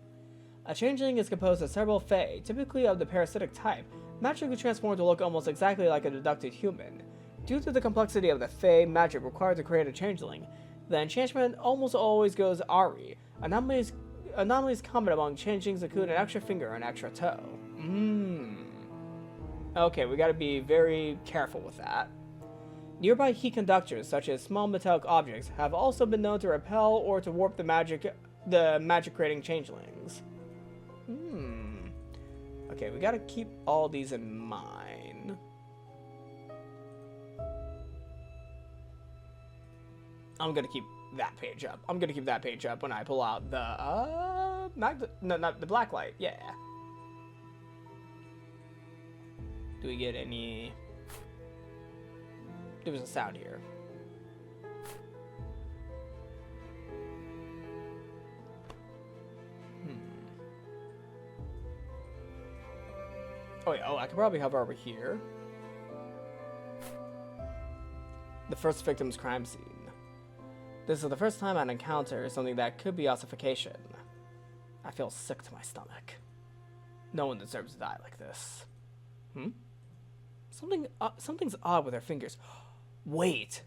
A changeling is composed of several fae, typically of the parasitic type, magically transformed to look almost exactly like a deducted human. Due to the complexity of the fae magic required to create a changeling, the enchantment almost always goes Ari. Anomalies common among changelings include an extra finger and an extra toe. Okay, we gotta be very careful with that. Nearby heat conductors, such as small metallic objects, have also been known to repel or to warp the magic-creating changelings. Okay, we gotta keep all these in mind. I'm gonna keep that page up. I'm gonna keep that page up when I pull out the, not the black light. Yeah. Do we get any... There was a sound here. Oh, yeah. Oh, I could probably hover over here. The first victim's crime scene. This is the first time I'd encounter something that could be ossification. I feel sick to my stomach. No one deserves to die like this. Something's odd with her fingers. Wait.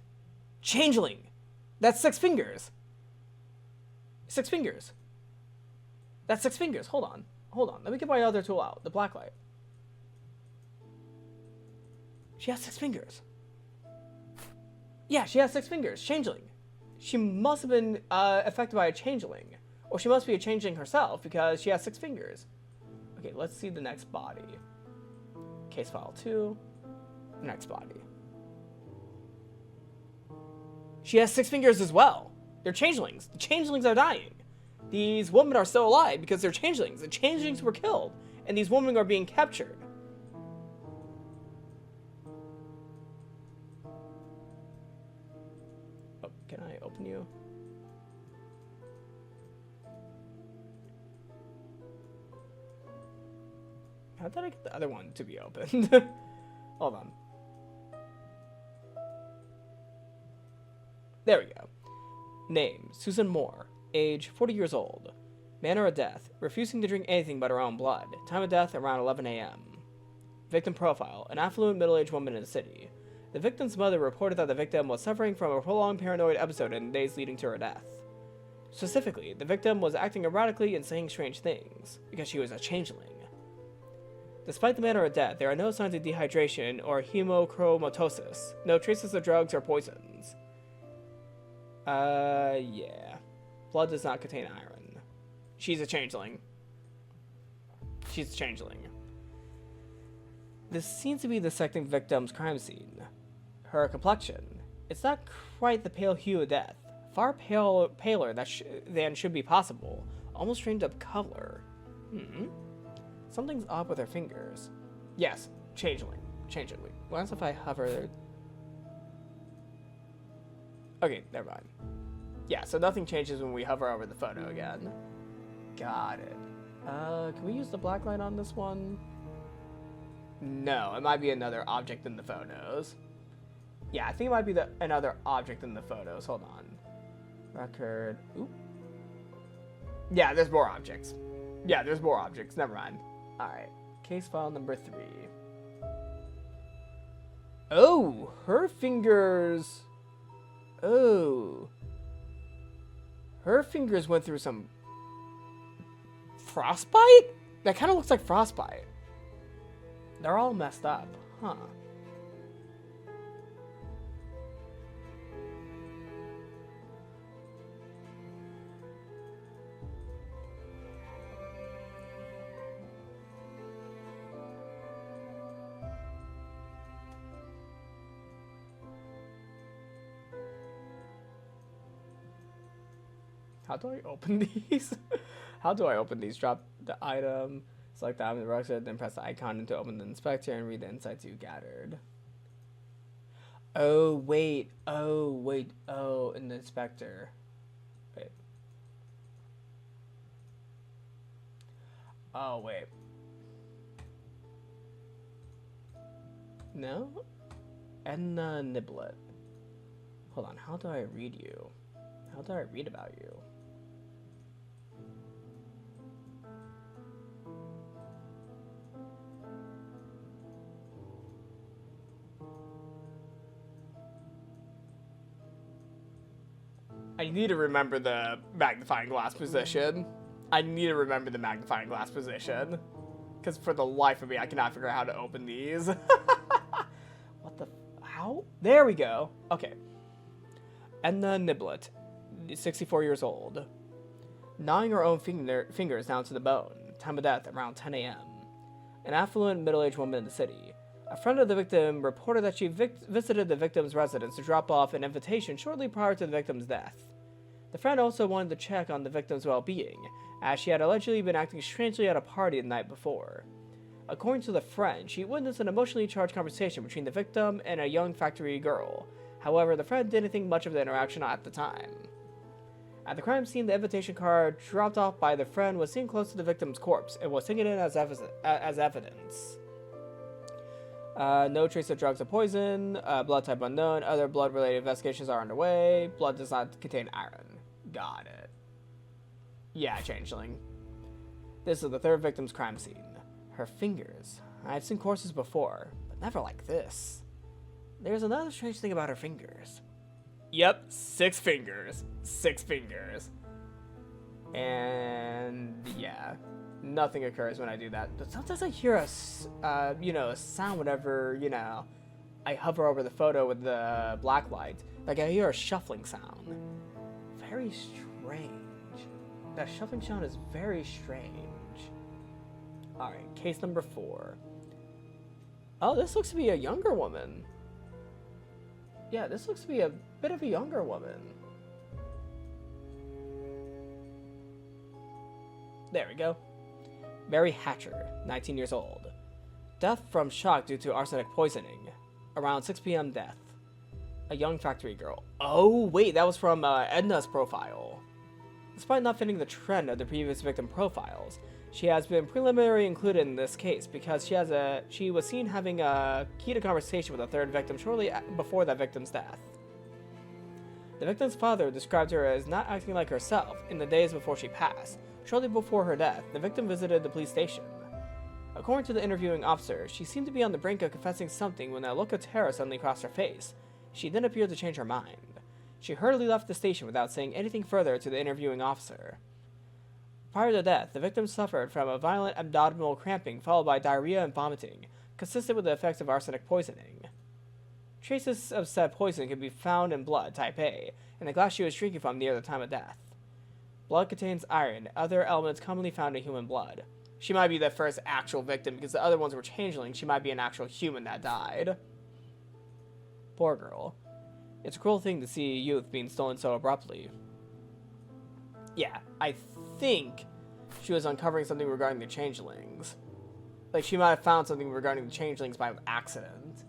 Changeling! That's 6 fingers! 6 fingers. That's 6 fingers. Hold on. Hold on. Let me get my other tool out. The black light. She has 6 fingers. Yeah, she has 6 fingers. Changeling. She must have been affected by a changeling. Or she must be a changeling herself because she has 6 fingers. Okay, let's see the next body. Case file 2. Next body. She has 6 fingers as well. They're changelings. The changelings are dying. These women are still alive because they're changelings. The changelings were killed. And these women are being captured. Oh, can I open you? How did I get the other one to be opened? Hold on. There we go. Name, Susan Moore. Age, 40 years old. Manner of death, refusing to drink anything but her own blood. Time of death, around 11 a.m. Victim profile, an affluent middle-aged woman in the city. The victim's mother reported that the victim was suffering from a prolonged paranoid episode in the days leading to her death. Specifically, the victim was acting erratically and saying strange things, because she was a changeling. Despite the manner of death, there are no signs of dehydration or hemochromatosis, no traces of drugs or poisons. Yeah. Blood does not contain iron. She's a changeling. She's a changeling. This seems to be the second victim's crime scene. Her complexion. It's not quite the pale hue of death. Far paler than should be possible. Almost strained up color. Something's odd with her fingers. Yes, changeling. Changeling. What else if I hover? Okay, never mind. Yeah, so nothing changes when we hover over the photo again. Got it. Can we use the black light on this one? No, it might be another object in the photos. Yeah, I think it might be another object in the photos. Hold on. Record. Oop. Yeah, there's more objects. Yeah, there's more objects. Never mind. Alright. Case file number 3. Oh, her fingers... Oh. Her fingers went through some... frostbite? That kind of looks like frostbite. They're all messed up. Huh. How do I open these? How do I open these? Drop the item, select the item in the browser, then press the icon to open the inspector and read the insights you gathered. Oh, wait. Oh, wait. Oh, in the inspector. Wait. Oh, wait. No? Edna Niblet. Hold on, how do I read you? How do I read about you? I need to remember the magnifying glass position. I need to remember the magnifying glass position. Because for the life of me, I cannot figure out how to open these. What the... How? There we go. Okay. Edna Niblet, 64 years old. Gnawing her own fingers down to the bone. Time of death, around 10 a.m. An affluent middle-aged woman in the city. A friend of the victim reported that she visited the victim's residence to drop off an invitation shortly prior to the victim's death. The friend also wanted to check on the victim's well-being, as she had allegedly been acting strangely at a party the night before. According to the friend, she witnessed an emotionally charged conversation between the victim and a young factory girl. However, the friend didn't think much of the interaction at the time. At the crime scene, the invitation card dropped off by the friend was seen close to the victim's corpse and was taken in as evidence. No trace of drugs or poison, blood type unknown, other blood-related investigations are underway, blood does not contain iron. Got it. Yeah, changeling. This is the third victim's crime scene. Her fingers. I've seen corpses before, but never like this. There's another strange thing about her fingers. Yep, 6 fingers. 6 fingers. And yeah, nothing occurs when I do that. But sometimes I hear a sound whenever, I hover over the photo with the black light. Like I hear a shuffling sound. Very strange. That shuffling sound is very strange. Alright, case number 4. Oh, this looks to be a younger woman. Yeah, this looks to be a bit of a younger woman. There we go. Mary Hatcher, 19 years old. Death from shock due to arsenic poisoning. Around 6 p.m. death. A young factory girl. Oh, wait, that was from Edna's profile. Despite not fitting the trend of the previous victim profiles, she has been preliminarily included in this case because she was seen having a heated conversation with a third victim shortly before that victim's death. The victim's father described her as not acting like herself in the days before she passed. Shortly before her death, the victim visited the police station. According to the interviewing officer, she seemed to be on the brink of confessing something when a look of terror suddenly crossed her face. She then appeared to change her mind. She hurriedly left the station without saying anything further to the interviewing officer. Prior to death, the victim suffered from a violent abdominal cramping followed by diarrhea and vomiting, consistent with the effects of arsenic poisoning. Traces of said poison could be found in blood type A, in the glass she was drinking from near the time of death. Blood contains iron, other elements commonly found in human blood. She might be the first actual victim because the other ones were changelings. She might be an actual human that died. Poor girl. It's a cruel thing to see youth being stolen so abruptly. Yeah, I think she was uncovering something regarding the changelings. Like, she might have found something regarding the changelings by accident.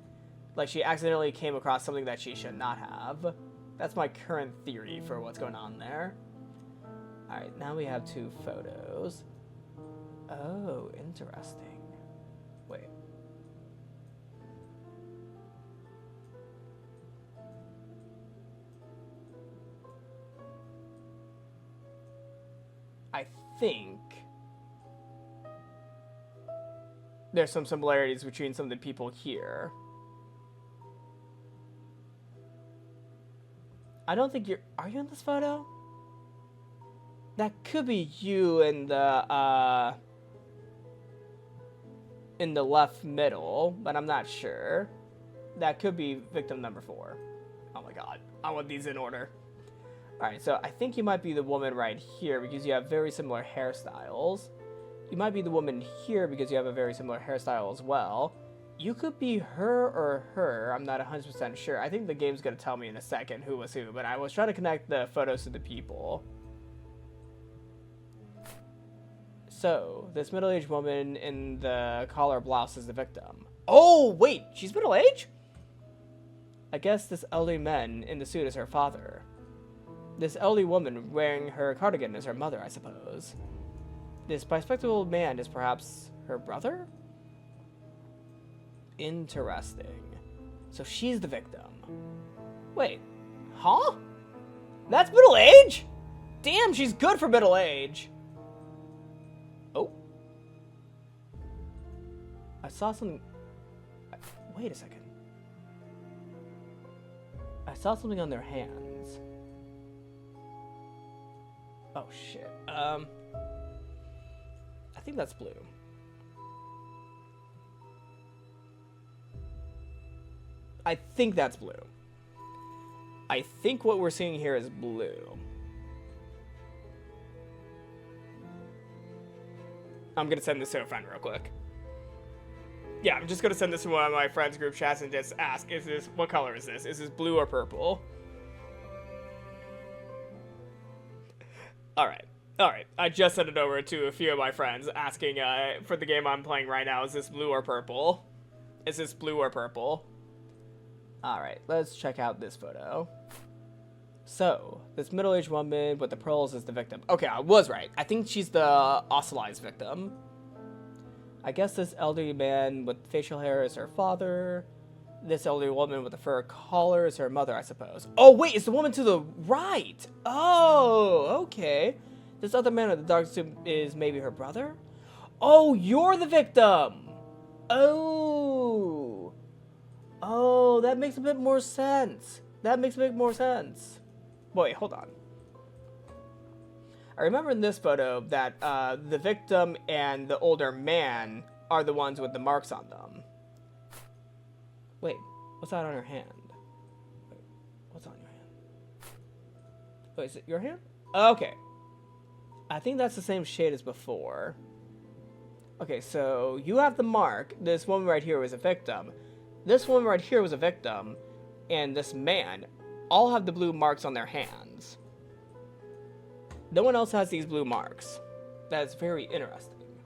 Like, she accidentally came across something that she should not have. That's my current theory for what's going on there. Alright, now we have 2 photos. Oh, interesting. Wait. I think there's some similarities between some of the people here. I don't think you're... Are you in this photo? That could be you in the left middle, but I'm not sure. That could be victim number 4. Oh my god. I want these in order. Alright, so I think you might be the woman right here because you have very similar hairstyles. You might be the woman here because you have a very similar hairstyle as well. You could be her or her. I'm not 100% sure. I think the game's going to tell me in a second who was who, but I was trying to connect the photos to the people. So, this middle-aged woman in the collar blouse is the victim. Oh, wait! She's middle-aged? I guess this elderly man in the suit is her father. This elderly woman wearing her cardigan is her mother, I suppose. This bespectacled man is perhaps her brother? Interesting. So she's the victim. Wait. Huh? That's middle age? Damn, she's good for middle age. Oh. I saw something... Wait a second. I saw something on their hands. Oh, shit. I think that's blue. I think that's blue. I think what we're seeing here is blue. I'm gonna send this to a friend real quick. Yeah, I'm just gonna send this to one of my friends' group chats and just ask, what color is this? Is this blue or purple? Alright. Alright, I just sent it over to a few of my friends asking, for the game I'm playing right now, is this blue or purple? Is this blue or purple? Alright, let's check out this photo. So, this middle-aged woman with the pearls is the victim. Okay, I was right. I think she's the ostracized victim. I guess this elderly man with facial hair is her father. This elderly woman with the fur collar is her mother, I suppose. Oh, wait, it's the woman to the right. Oh, okay. This other man with the dark suit is maybe her brother? Oh, you're the victim. Oh. Oh, that makes a bit more sense. That makes a bit more sense. Wait, hold on. I remember in this photo that the victim and the older man are the ones with the marks on them. Wait, what's that on her hand? Wait, what's on your hand? Wait, is it your hand? Okay. I think that's the same shade as before. Okay, so you have the mark. This woman right here was a victim. This woman right here was a victim. And this man all have the blue marks on their hands. No one else has these blue marks. That is very interesting.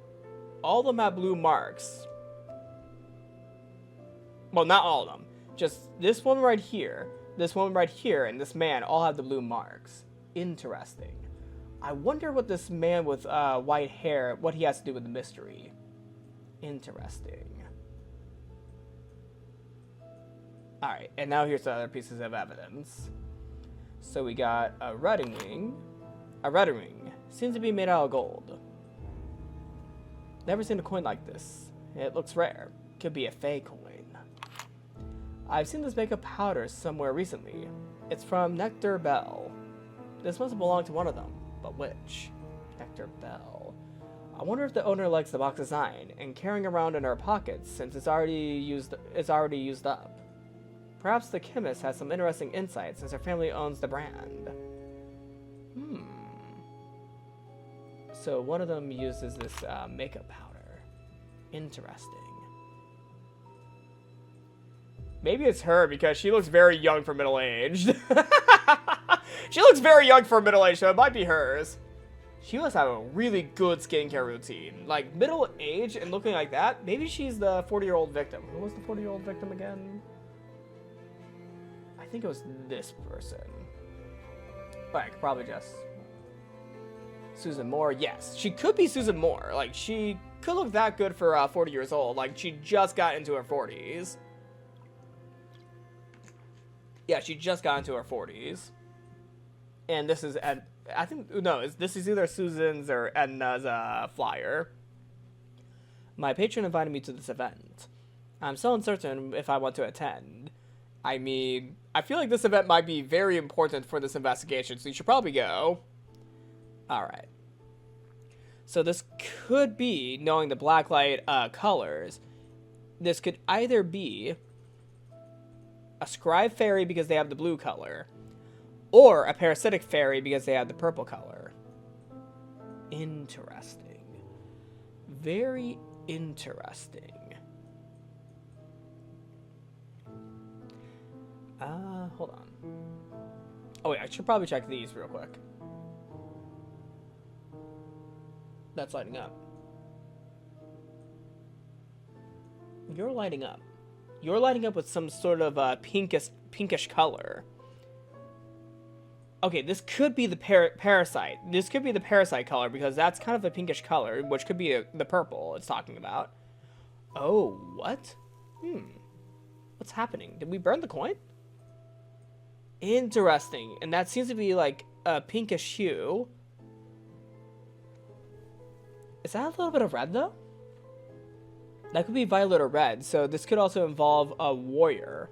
All of them have blue marks. Well, not all of them. Just this one right here, this one right here, and this man all have the blue marks. Interesting. I wonder what this man with white hair, what he has to do with the mystery. Interesting. Alright, and now here's the other pieces of evidence. So we got a wedding ring. A wedding ring. Seems to be made out of gold. Never seen a coin like this. It looks rare. Could be a fake coin. I've seen this makeup powder somewhere recently. It's from Nectar Bell. This must belong to one of them. But which? Nectar Bell. I wonder if the owner likes the box design and carrying around in her pockets since it's already used up. Perhaps the chemist has some interesting insights since her family owns the brand. So one of them uses this makeup powder. Interesting. Maybe it's her because she looks very young for middle-aged. She looks very young for middle-aged, so it might be hers. She must have a really good skincare routine. Like, middle-aged and looking like that, maybe she's the 40-year-old victim. Who was the 40-year-old victim again? I think it was this person. Like, probably just Susan Moore. Yes, she could be Susan Moore. Like, she could look that good for 40 years old. Like, she just got into her 40s. Yeah, she just got into her 40s. And this is, I think, no, this is either Susan's or Edna's flyer. My patron invited me to this event. I'm so uncertain if I want to attend. I mean, I feel like this event might be very important for this investigation, so you should probably go. Alright. So this could be, knowing the blacklight colors, this could either be a scribe fairy because they have the blue color, or a parasitic fairy because they have the purple color. Interesting. Very interesting. Hold on. Oh wait, I should probably check these real quick. That's lighting up. You're lighting up. You're lighting up with some sort of pinkish color. Okay, this could be the parasite. This could be the parasite color because that's kind of a pinkish color, which could be the purple it's talking about. Oh, what? What's happening? Did we burn the coin? Interesting. And that seems to be like a pinkish hue. Is that a little bit of red though? That could be violet or red, so this could also involve a warrior.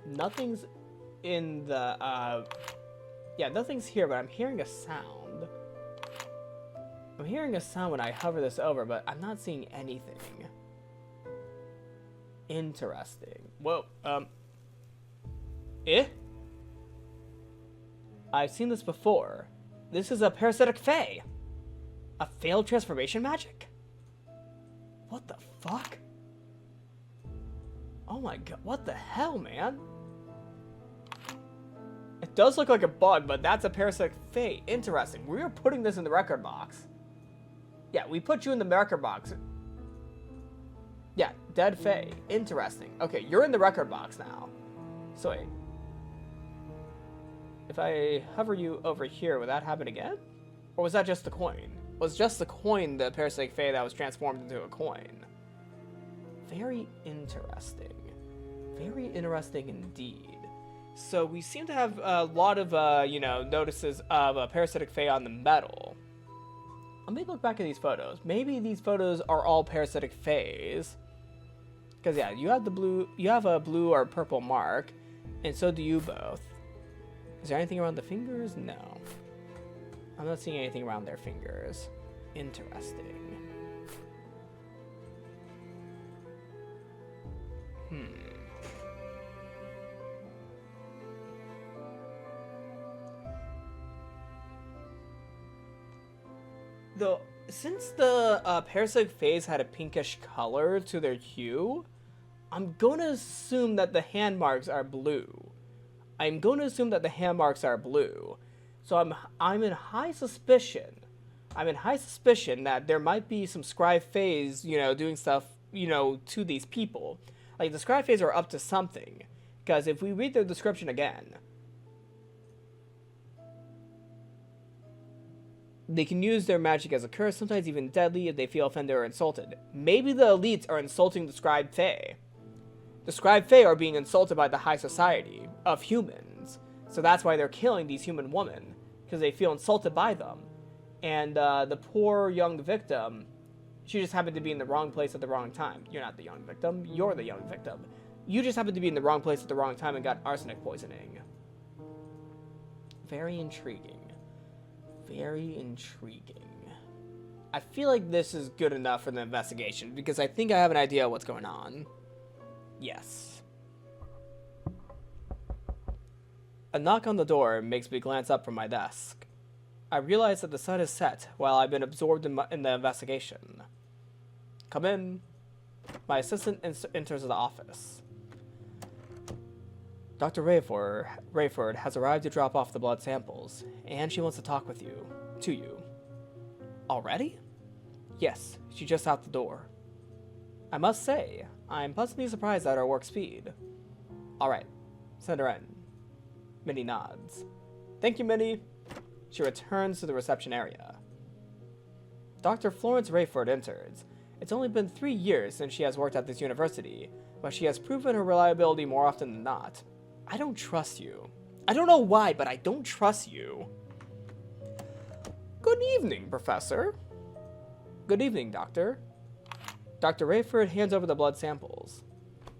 Nothing's in the, yeah, nothing's here, but I'm hearing a sound. I'm hearing a sound when I hover this over, but I'm not seeing anything. Interesting. Whoa, I've seen this before. This is a parasitic fae. A failed transformation magic? What the fuck? Oh my god, what the hell, man? It does look like a bug, but that's a parasitic Fae. Interesting. We are putting this in the record box. Yeah, we put you in the record box. Yeah, dead Fae. Interesting. Okay, you're in the record box now. So wait. If I hover you over here, would that happen again? Or was that just the coin? Was just the coin the parasitic Fae that was transformed into a coin? Very interesting. Very interesting indeed. So we seem to have a lot of, you know, notices of a parasitic Fae on the metal. Let me look back at these photos. Maybe these photos are all parasitic Faes. Because yeah, you have the blue, you have a blue or purple mark, and so do you both. Is there anything around the fingers? No. I'm not seeing anything around their fingers. Interesting. Though, since the parasitic Faes had a pinkish color to their hue, I'm going to assume that the hand marks are blue. I'm going to assume that the hand marks are blue. So I'm in high suspicion. I'm in high suspicion that there might be some scribe Faes, you know, doing stuff, you know, to these people. Like, the scribe Faes are up to something. Because if we read their description again, they can use their magic as a curse, sometimes even deadly, if they feel offended or insulted. Maybe the elites are insulting the scribe Fae. The scribe Fae are being insulted by the high society of humans. So that's why they're killing these human women, because they feel insulted by them. And the poor young victim, she just happened to be in the wrong place at the wrong time. You're not the young victim, you're the young victim. You just happened to be in the wrong place at the wrong time and got arsenic poisoning. Very intriguing. Very intriguing. I feel like this is good enough for the investigation, because I think I have an idea of what's going on. Yes. A knock on the door makes me glance up from my desk. I realize that the sun is set while I've been absorbed in the investigation. Come in. My assistant enters the office. Dr. Rayford has arrived to drop off the blood samples, and she wants to talk with you. To you. Already? Yes, she's just out the door. I must say, I'm pleasantly surprised at her work speed. Alright, send her in. Minnie nods. Thank you, Minnie. She returns to the reception area. Dr. Florence Rayford enters. It's only been 3 years since she has worked at this university, but she has proven her reliability more often than not. I don't trust you. I don't know why, but I don't trust you. Good evening, Professor. Good evening, Doctor. Dr. Rayford hands over the blood samples.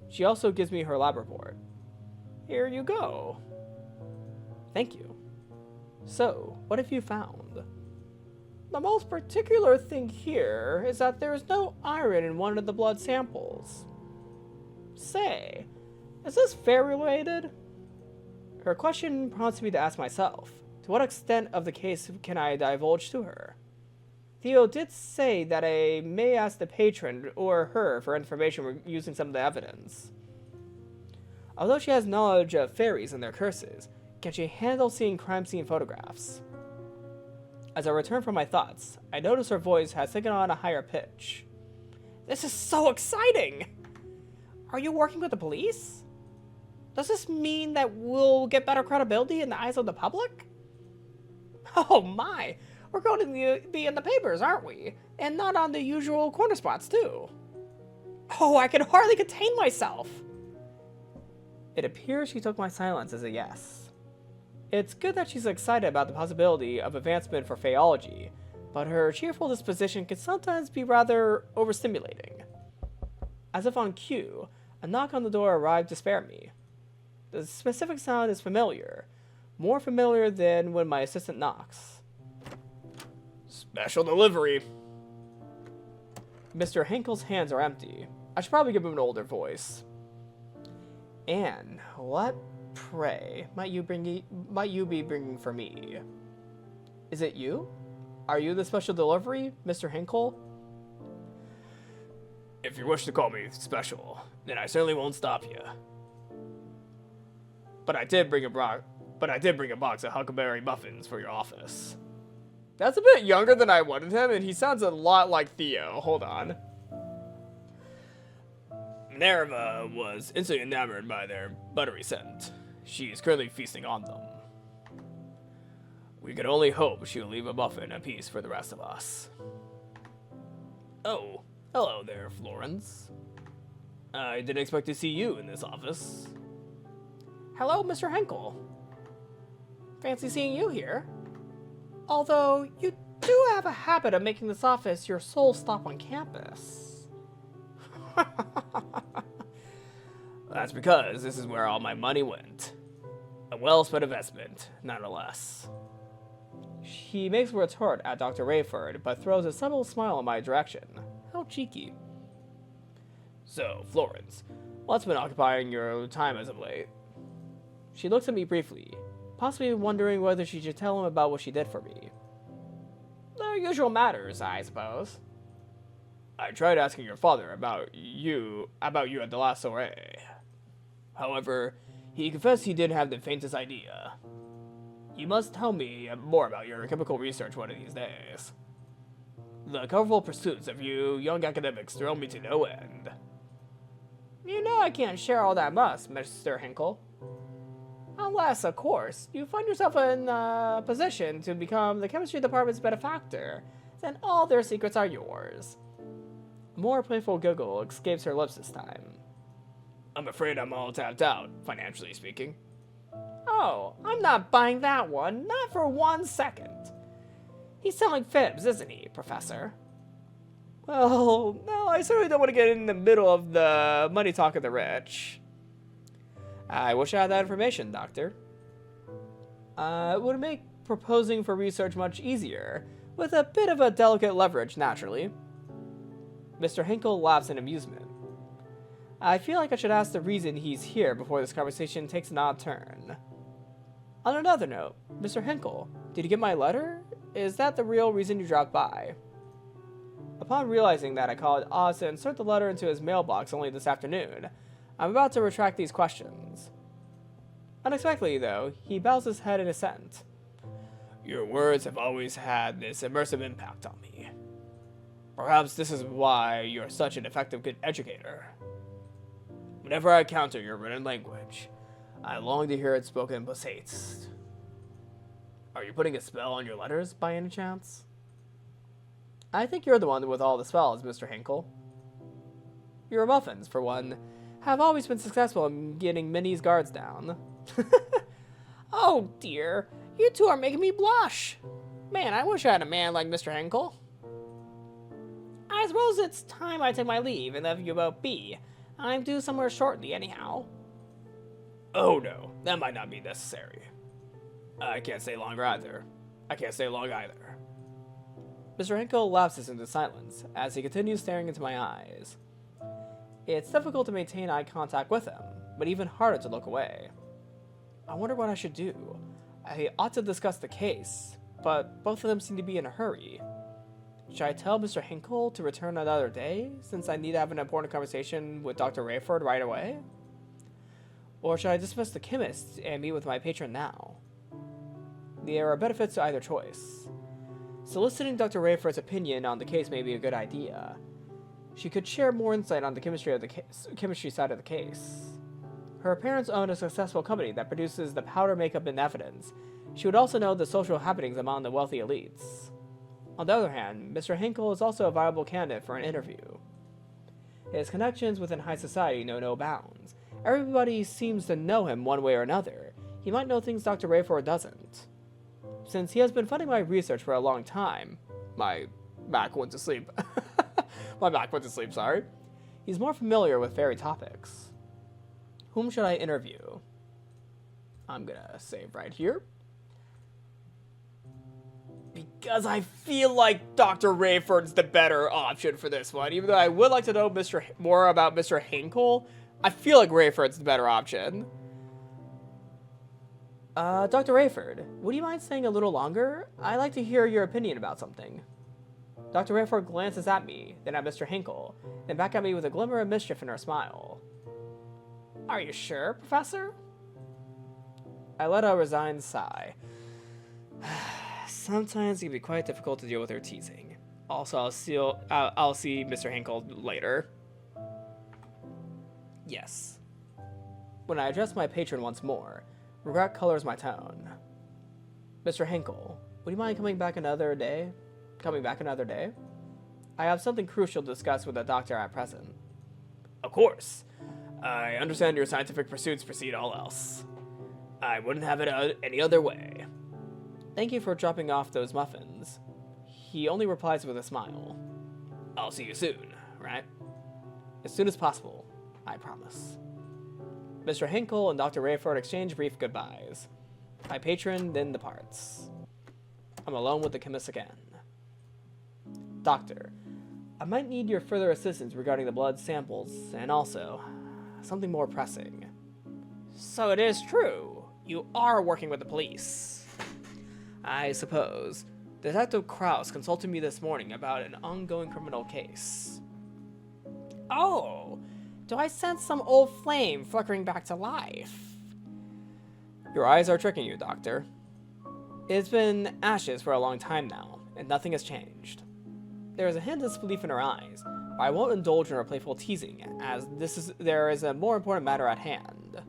She also gives me her lab report. Here you go. Thank you. So, what have you found? The most particular thing here is that there is no iron in one of the blood samples. Say, is this fair related? Her question prompts me to ask myself, to what extent of the case can I divulge to her? Theo did say that I may ask the patron or her for information using some of the evidence. Although she has knowledge of fairies and their curses, can she handle seeing crime scene photographs? As I return from my thoughts, I notice her voice has taken on a higher pitch. This is so exciting! Are you working with the police? Does this mean that we'll get better credibility in the eyes of the public? Oh my! We're going to be in the papers, aren't we? And not on the usual corner spots, too. Oh, I can hardly contain myself! It appears she took my silence as a yes. It's good that she's excited about the possibility of advancement for Faeology, but her cheerful disposition can sometimes be rather overstimulating. As if on cue, a knock on the door arrived to spare me. The specific sound is familiar, more familiar than when my assistant knocks. Special delivery. Mr. Henkel's hands are empty. I should probably give him an older voice. Anne, what, pray, might you be bringing for me? Is it you? Are you the special delivery, Mr. Henkel? If you wish to call me special, then I certainly won't stop you. But I did bring a box of huckleberry muffins for your office. That's a bit younger than I wanted him, and he sounds a lot like Theo. Hold on. Minerva was instantly enamored by their buttery scent. She is currently feasting on them. We could only hope she will leave a muffin apiece for the rest of us. Oh, hello there, Florence. I didn't expect to see you in this office. Hello, Mr. Henkel. Fancy seeing you here. Although, you do have a habit of making this office your sole stop on campus. That's because this is where all my money went. A well-spent investment, nonetheless. He makes a retort at Dr. Rayford, but throws a subtle smile in my direction. How cheeky. So, Florence, what's been occupying your time as of late? She looks at me briefly, possibly wondering whether she should tell him about what she did for me. The usual matters, I suppose. I tried asking your father about you at the last soiree. However, he confessed he didn't have the faintest idea. You must tell me more about your chemical research one of these days. The colorful pursuits of you young academics thrill me to no end. You know I can't share all that much, Mr. Henkel. Unless, of course, you find yourself in a position to become the chemistry department's benefactor, then all their secrets are yours. A more playful giggle escapes her lips this time. I'm afraid I'm all tapped out, financially speaking. Oh, I'm not buying that one, not for 1 second. He's selling fibs, isn't he, Professor? Well, no, I certainly don't want to get in the middle of the money talk of the rich. I wish I had that information, Doctor. It would make proposing for research much easier, with a bit of a delicate leverage, naturally. Mr. Henkel laughs in amusement. I feel like I should ask the reason he's here before this conversation takes an odd turn. On another note, Mr. Henkel, did you get my letter? Is that the real reason you dropped by? Upon realizing that I called Oz to insert the letter into his mailbox only this afternoon, I'm about to retract these questions. Unexpectedly, though, he bows his head in assent. Your words have always had this immersive impact on me. Perhaps this is why you're such an effective educator. Whenever I encounter your written language, I long to hear it spoken with haste. Are you putting a spell on your letters, by any chance? I think you're the one with all the spells, Mr. Henkel. Your muffins, for one, have always been successful in getting Minnie's guards down. Oh dear, you two are making me blush. Man, I wish I had a man like Mr. Henkel. I suppose it's time I take my leave and leave you about be. I'm due somewhere shortly anyhow. Oh no, that might not be necessary. I can't stay longer either. I can't stay long either. Mr. Henkel lapses into silence as he continues staring into my eyes. It's difficult to maintain eye contact with him, but even harder to look away. I wonder what I should do. I ought to discuss the case, but both of them seem to be in a hurry. Should I tell Mr. Henkel to return another day, since I need to have an important conversation with Dr. Rayford right away? Or should I dismiss the chemist and meet with my patron now? There are benefits to either choice. Soliciting Dr. Rayford's opinion on the case may be a good idea. She could share more insight on the chemistry side of the case. Her parents own a successful company that produces the powder, makeup, and evidence. She would also know the social happenings among the wealthy elites. On the other hand, Mr. Henkel is also a viable candidate for an interview. His connections within high society know no bounds. Everybody seems to know him one way or another. He might know things Dr. Rayford doesn't. Since he has been funding my research for a long time, my Mac went to sleep. Sorry. He's more familiar with fairy topics. Whom should I interview? I'm gonna save right here. Because I feel like Dr. Rayford's the better option for this one. Even though I would like to know more about Mr. Henkel, I feel like Rayford's the better option. Dr. Rayford, would you mind staying a little longer? I'd like to hear your opinion about something. Dr. Rayford glances at me, then at Mr. Hinkle, then back at me with a glimmer of mischief in her smile. Are you sure, Professor? I let out a resigned sigh. Sometimes it can be quite difficult to deal with her teasing. Also, I'll see Mr. Hinkle later. Yes. When I address my patron once more, regret colors my tone. Mr. Hinkle, would you mind coming back another day? I have something crucial to discuss with the doctor at present. Of course. I understand your scientific pursuits precede all else. I wouldn't have it any other way. Thank you for dropping off those muffins. He only replies with a smile. I'll see you soon, right? As soon as possible, I promise. Mr. Hinkle and Dr. Rayford exchange brief goodbyes. My patron then departs. I'm alone with the chemist again. Doctor, I might need your further assistance regarding the blood samples, and also, something more pressing. So it is true. You are working with the police. I suppose. Detective Krauss consulted me this morning about an ongoing criminal case. Oh, do I sense some old flame flickering back to life? Your eyes are tricking you, Doctor. It's been ashes for a long time now, and nothing has changed. There is a hint of disbelief in her eyes, but I won't indulge in her playful teasing, as there is a more important matter at hand.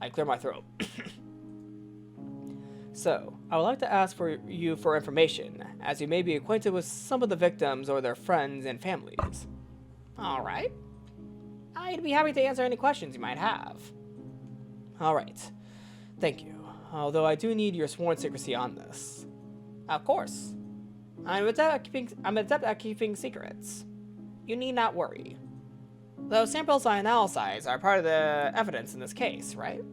I clear my throat. So, I would like to ask you for information, as you may be acquainted with some of the victims or their friends and families. Alright. I'd be happy to answer any questions you might have. Alright. Thank you. Although I do need your sworn secrecy on this. Of course. I'm adept at keeping secrets. You need not worry. Those samples I analyze are part of the evidence in this case, right?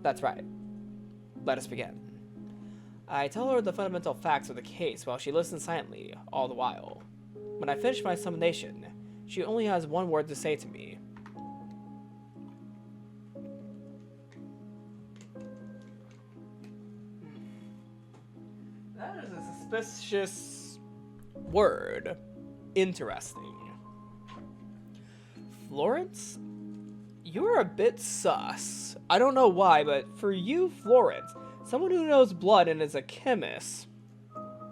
That's right. Let us begin. I tell her the fundamental facts of the case while she listens silently all the while. When I finish my summation, she only has one word to say to me. That is a suspicious word. Interesting. Florence? You're a bit sus. I don't know why, but for you, Florence, someone who knows blood and is a chemist,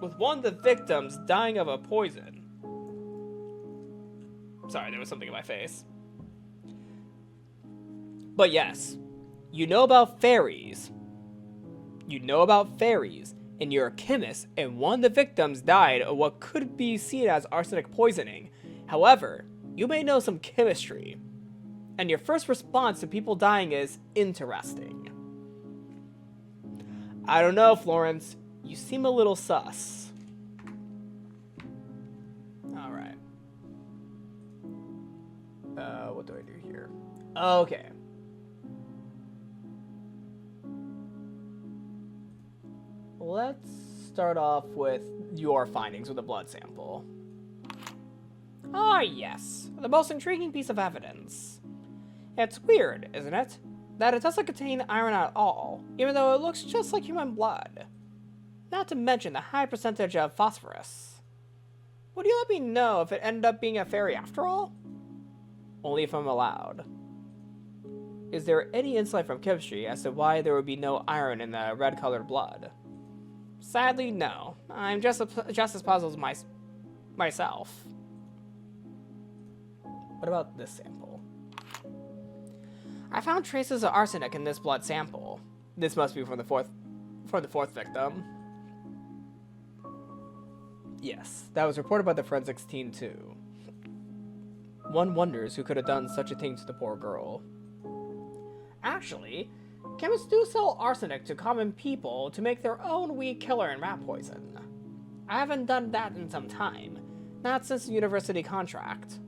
with one of the victims dying of a poison. Sorry, there was something in my face. But yes, you know about fairies. And you're a chemist, and one of the victims died of what could be seen as arsenic poisoning. However, you may know some chemistry, and your first response to people dying is interesting. I don't know, Florence. You seem a little sus. Alright. What do I do here? Okay. Let's start off with your findings with a blood sample. Ah, yes. The most intriguing piece of evidence. It's weird, isn't it? That it doesn't contain iron at all, even though it looks just like human blood. Not to mention the high percentage of phosphorus. Would you let me know if it ended up being a fairy after all? Only if I'm allowed. Is there any insight from chemistry as to why there would be no iron in the red-colored blood? Sadly, no. I'm just as puzzled as myself. What about this sample? I found traces of arsenic in this blood sample. This must be from the fourth victim. Yes, that was reported by the forensics team too. One wonders who could have done such a thing to the poor girl. Actually, chemists do sell arsenic to common people to make their own weed killer and rat poison. I haven't done that in some time, not since the university contract.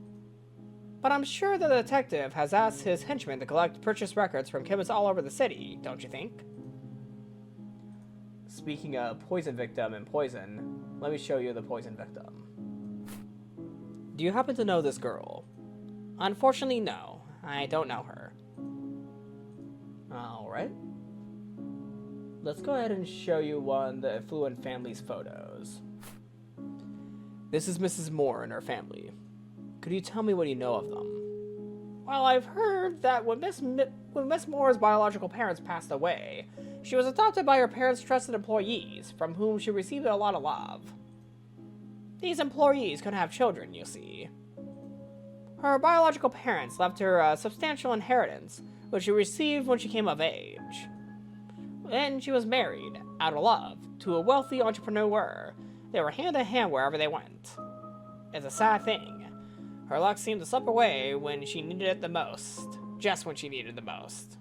But I'm sure the detective has asked his henchmen to collect purchase records from chemists all over the city, don't you think? Speaking of poison victim and poison, let me show you the poison victim. Do you happen to know this girl? Unfortunately, no. I don't know her. Alright. Let's go ahead and show you one of the affluent family's photos. This is Mrs. Moore and her family. Could you tell me what you know of them? Well, I've heard that when Miss Moore's biological parents passed away, she was adopted by her parents' trusted employees, from whom she received a lot of love. These employees couldn't have children, you see. Her biological parents left her a substantial inheritance, which she received when she came of age. Then she was married, out of love, to a wealthy entrepreneur. They were hand in hand wherever they went. It's a sad thing. Her luck seemed to slip away when she needed it the most. Just when she needed the most.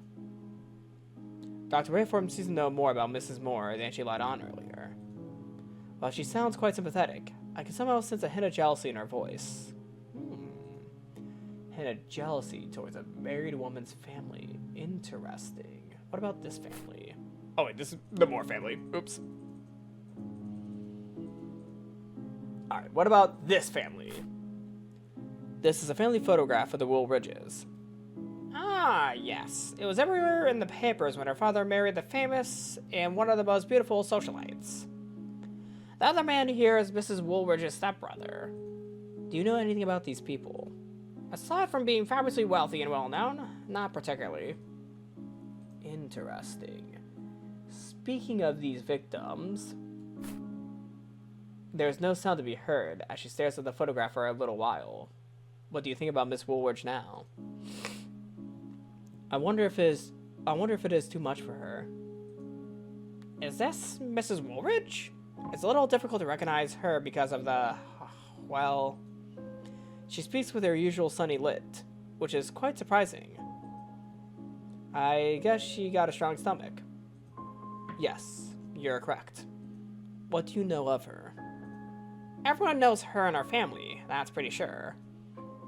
Dr. Rayforth seems to know more about Mrs. Moore than she let on earlier. While she sounds quite sympathetic, I can somehow sense a hint of jealousy in her voice. Hint of jealousy towards a married woman's family. Interesting. What about this family? Oh wait, this is the Moore family. Oops. Alright, what about this family? This is a family photograph of the Woolridges. Ah, yes. It was everywhere in the papers when her father married the famous and one of the most beautiful socialites. The other man here is Mrs. Woolridge's stepbrother. Do you know anything about these people? Aside from being fabulously wealthy and well-known, not particularly. Interesting. Speaking of these victims, there's no sound to be heard as she stares at the photograph for a little while. What do you think about Miss Woolridge now? I wonder if it is too much for her. Is this Mrs. Woolridge? It's a little difficult to recognize her because of the... well... She speaks with her usual sunny lit, which is quite surprising. I guess she got a strong stomach. Yes, you're correct. What do you know of her? Everyone knows her and her family, that's pretty sure.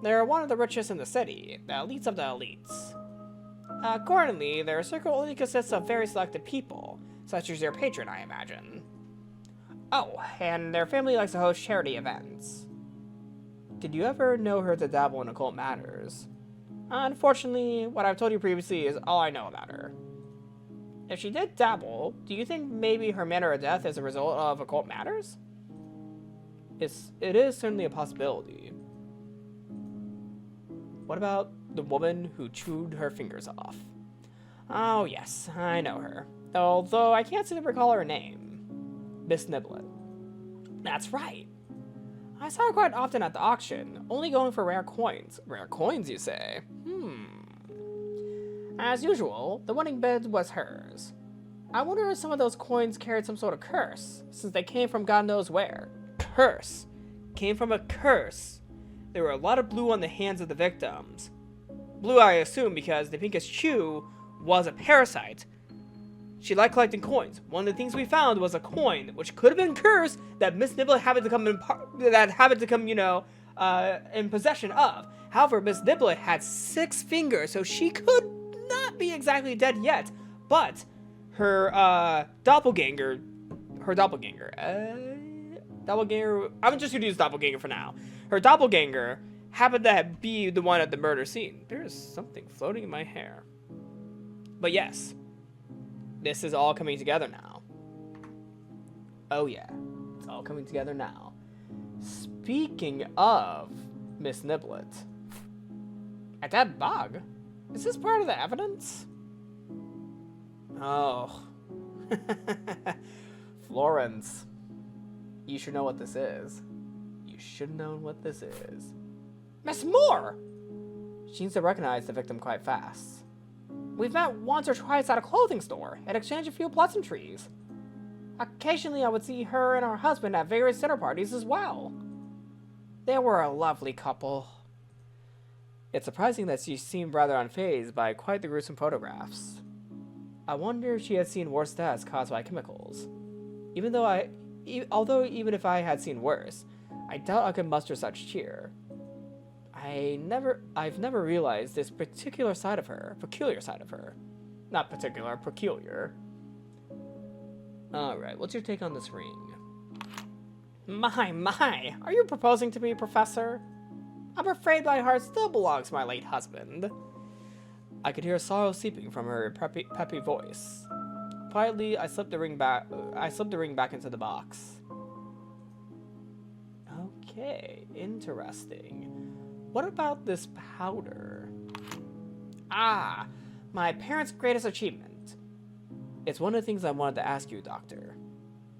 They're one of the richest in the city, the elites of the elites. Accordingly, their circle only consists of very selected people, such as your patron, I imagine. Oh, and their family likes to host charity events. Did you ever know her to dabble in occult matters? Unfortunately, what I've told you previously is all I know about her. If she did dabble, do you think maybe her manner of death is a result of occult matters? It is certainly a possibility. What about the woman who chewed her fingers off? Oh yes, I know her. Although I can't seem to recall her name. Miss Niblet. That's right. I saw her quite often at the auction, only going for rare coins. Rare coins, you say? As usual, the winning bid was hers. I wonder if some of those coins carried some sort of curse, since they came from God knows where. Curse. Came from a curse. There were a lot of blue on the hands of the victims. Blue, I assume, because the pinkish chew was a parasite. She liked collecting coins. One of the things we found was a coin, which could have been cursed, that Miss Niblet happened to come in possession of. However, Miss Niblet had 6 fingers, so she could not be exactly dead yet. But her doppelganger, I'm just gonna use doppelganger for now. Her doppelganger happened to be the one at the murder scene. There is something floating in my hair. But yes, this is all coming together now. Oh yeah, it's all coming together now. Speaking of Miss Niblet, a dead bug? Is this part of the evidence? Oh. Florence. You should know what this is. You should know what this is. Miss Moore! She seems to recognize the victim quite fast. We've met once or twice at a clothing store and exchanged a few pleasantries. Occasionally I would see her and her husband at various dinner parties as well. They were a lovely couple. It's surprising that she seemed rather unfazed by quite the gruesome photographs. I wonder if she had seen worse deaths caused by chemicals. Although even if I had seen worse, I doubt I could muster such cheer. I've never realized this peculiar side of her. Not particular, peculiar. Alright, what's your take on this ring? My, are you proposing to me, Professor? I'm afraid my heart still belongs to my late husband. I could hear sorrow seeping from her peppy voice. Quietly, I slipped the ring back into the box. Okay, interesting. What about this powder? Ah, my parents' greatest achievement. It's one of the things I wanted to ask you, Doctor.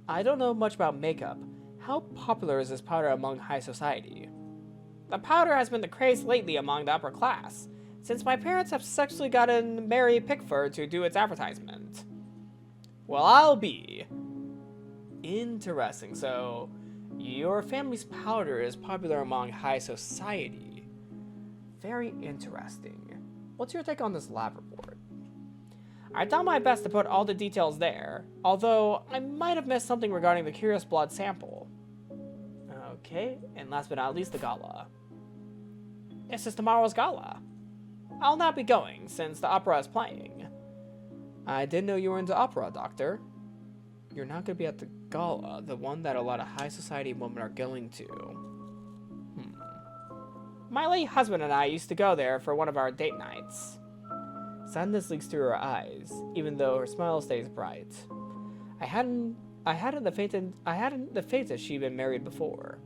I don't know much about makeup. How popular is this powder among high society? The powder has been the craze lately among the upper class, since my parents have successfully gotten Mary Pickford to do its advertisement. Well, I'll be. Interesting. So, your family's powder is popular among high society. Very interesting. What's your take on this lab report? I've done my best to put all the details there, although I might have missed something regarding the curious blood sample. Okay, and last but not least, the gala. This is tomorrow's gala. I'll not be going, since the opera is playing. I didn't know you were into opera, Doctor. You're not going to be at the gala, the one that a lot of high society women are going to. My late husband and I used to go there for one of our date nights. Sadness leaks through her eyes, even though her smile stays bright. I hadn't the faintest she'd been married before.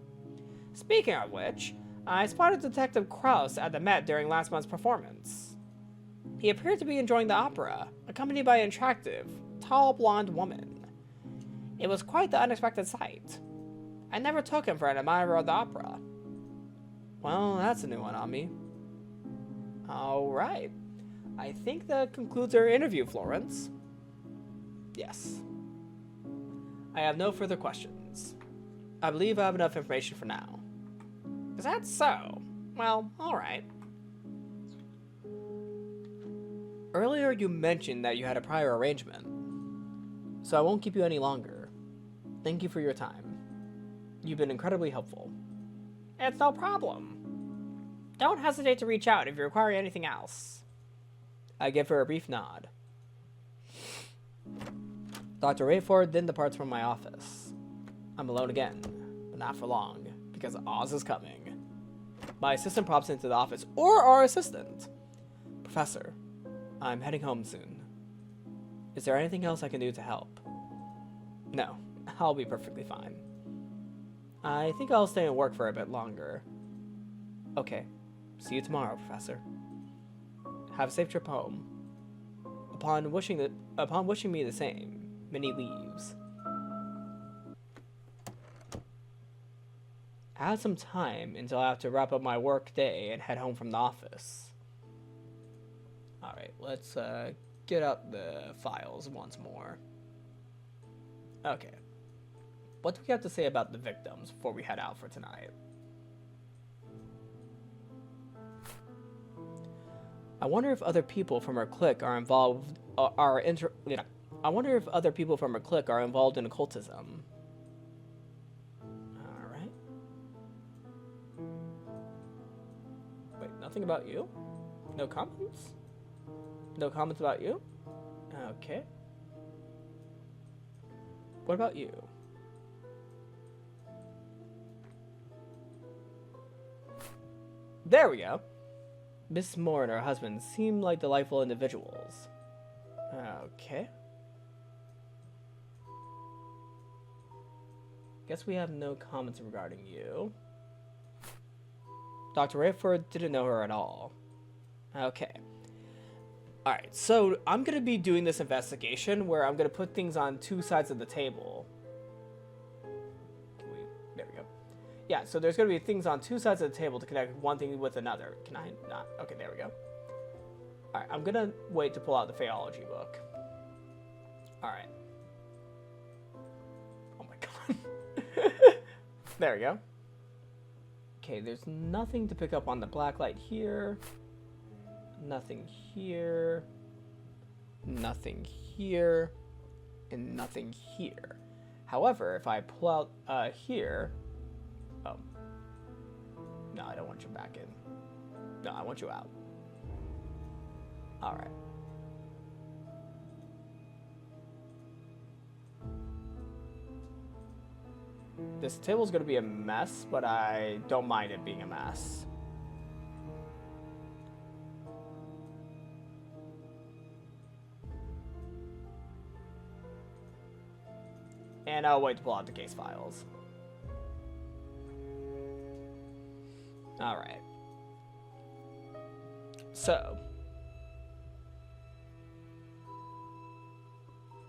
Speaking of which, I spotted Detective Kraus at the Met during last month's performance. He appeared to be enjoying the opera, accompanied by an attractive, tall blonde woman. It was quite the unexpected sight. I never took him for an admirer of the opera. Well, that's a new one on me. Alright. I think that concludes our interview, Florence. Yes. I have no further questions. I believe I have enough information for now. Is that so? Well, alright. Earlier you mentioned that you had a prior arrangement, so I won't keep you any longer. Thank you for your time. You've been incredibly helpful. It's no problem. Don't hesitate to reach out if you require anything else. I give her a brief nod. Dr. Rayford then departs from my office. I'm alone again, but not for long, because Oz is coming. My assistant pops into the office, or our assistant. Professor, I'm heading home soon. Is there anything else I can do to help? No, I'll be perfectly fine. I think I'll stay and work for a bit longer. Okay, see you tomorrow, Professor. Have a safe trip home. Upon wishing me the same, Minnie leaves. I have some time until I have to wrap up my work day and head home from the office. Alright, let's get up the files once more. Okay. What do we have to say about the victims before we head out for tonight? I wonder if other people from our clique are involved. I wonder if other people from our clique are involved in occultism. All right. Wait, nothing about you? No comments? No comments about you? Okay. What about you? There we go. Miss Moore and her husband seem like delightful individuals. Okay. Guess we have no comments regarding you. Dr. Rayford didn't know her at all. Okay. Alright, so I'm going to be doing this investigation where I'm going to put things on two sides of the table. There we go. Yeah, so there's going to be things on two sides of the table to connect one thing with another. Can I not? Okay, there we go. Alright, I'm going to wait to pull out the Faeology book. Alright. Oh my god. There we go. Okay, there's nothing to pick up on the black light here. Nothing here. Nothing here. And nothing here. However, if I pull out here... Oh. No, I don't want you back in. No, I want you out. Alright. This table's gonna be a mess, but I don't mind it being a mess. And I'll wait to pull out the case files. Alright. So.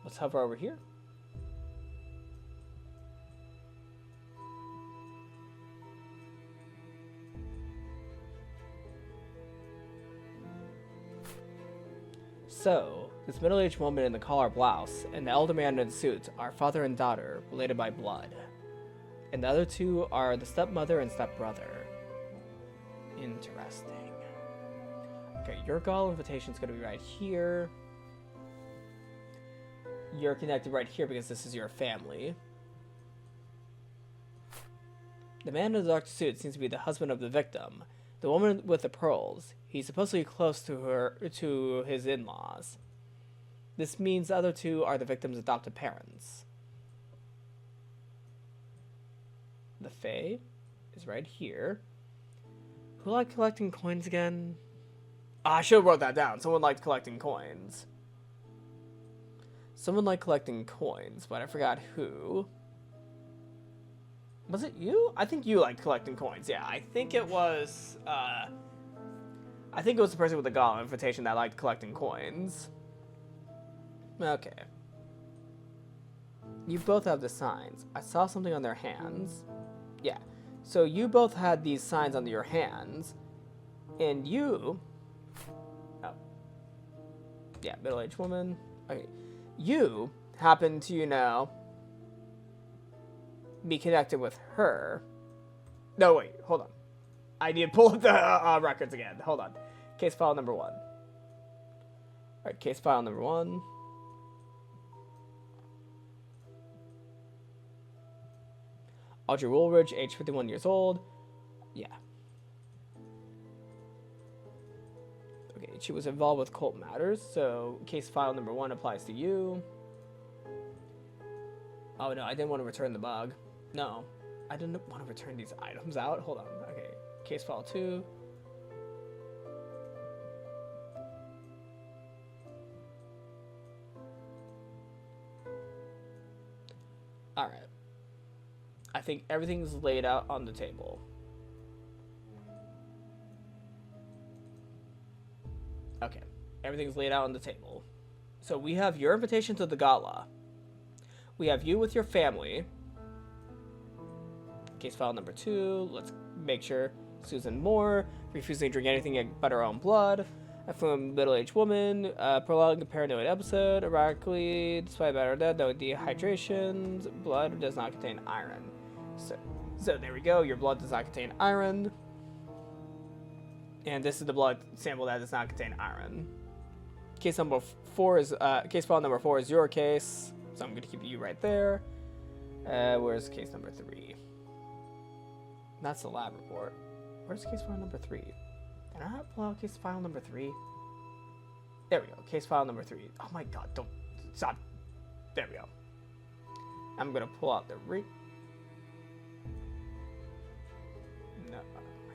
Let's hover over here. So, this middle-aged woman in the collar blouse and the elder man in the suit are father and daughter, related by blood. And the other two are the stepmother and stepbrother. Interesting. Okay, your gala invitation is going to be right here. You're connected right here because this is your family. The man in the dark suit seems to be the husband of the victim. The woman with the pearls, he's supposedly close to his in-laws. This means the other two are the victim's adopted parents. The Fae is right here. Who liked collecting coins again? I should have wrote that down. Someone liked collecting coins. Someone liked collecting coins, but I forgot who. Was it you? I think you liked collecting coins. Yeah, I think it was the person with the gala invitation that liked collecting coins. Okay. You both have the signs. I saw something on their hands. Yeah. So you both had these signs on your hands. And you... Oh. Yeah, middle-aged woman. Okay. You happen to, you know... be connected with her. No, wait, hold on. I need to pull up the records again. Hold on. Case file number 1. Alright, case file number 1. Audrey Woolridge, age 51 years old. Yeah. Okay, she was involved with cult matters, so case file number 1 applies to you. Oh no, I didn't want to return the bug. No, I didn't want to return these items out. Hold on. Okay, case file 2. Alright. I think everything's laid out on the table. Okay, everything's laid out on the table. So we have your invitation to the gala. We have you with your family. Case file number 2. Let's make sure. Susan Moore, refusing to drink anything but her own blood. A fluent middle-aged woman, prolonged a paranoid episode, erratically, despite better death, no dehydration. Blood does not contain iron. So there we go. Your blood does not contain iron. And this is the blood sample that does not contain iron. Case number 4 is case file number 4 is your case. So I'm going to keep you right there. Where's case number 3? That's the lab report. Where's case file number 3? Did I not pull out case file number 3? There we go. Case file number 3. Oh my god, don't stop. There we go. I'm going to pull out the No. Oh my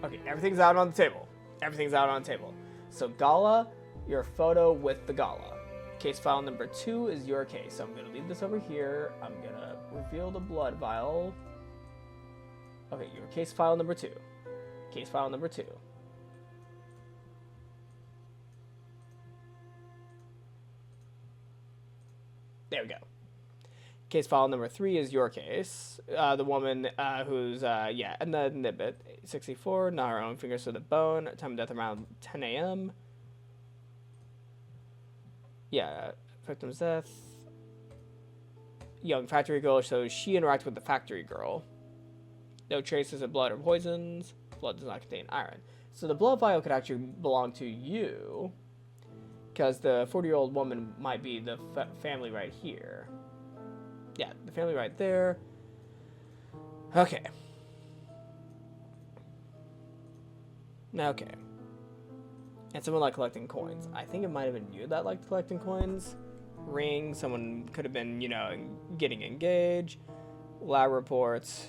god. Okay, everything's out on the table. Everything's out on the table. So gala, your photo with the gala. Case file number 2 is your case. So I'm going to leave this over here. I'm going to reveal the blood vial. Okay, your case file number 2. Case file number 2. There we go. Case file number 3 is your case. The woman who's, yeah, and the Nibbit, 64, not her own fingers to the bone. Time of death around 10 a.m. Yeah, victim's death. Young factory girl, so she interacted with the factory girl. No traces of blood or poisons. Blood does not contain iron. So the blood vial could actually belong to you, because the 40-year-old woman might be the family right here. Yeah, the family right there. Okay. Okay. And someone liked collecting coins. I think it might have been you that liked collecting coins. Ring. Someone could have been, you know, getting engaged. Lab reports.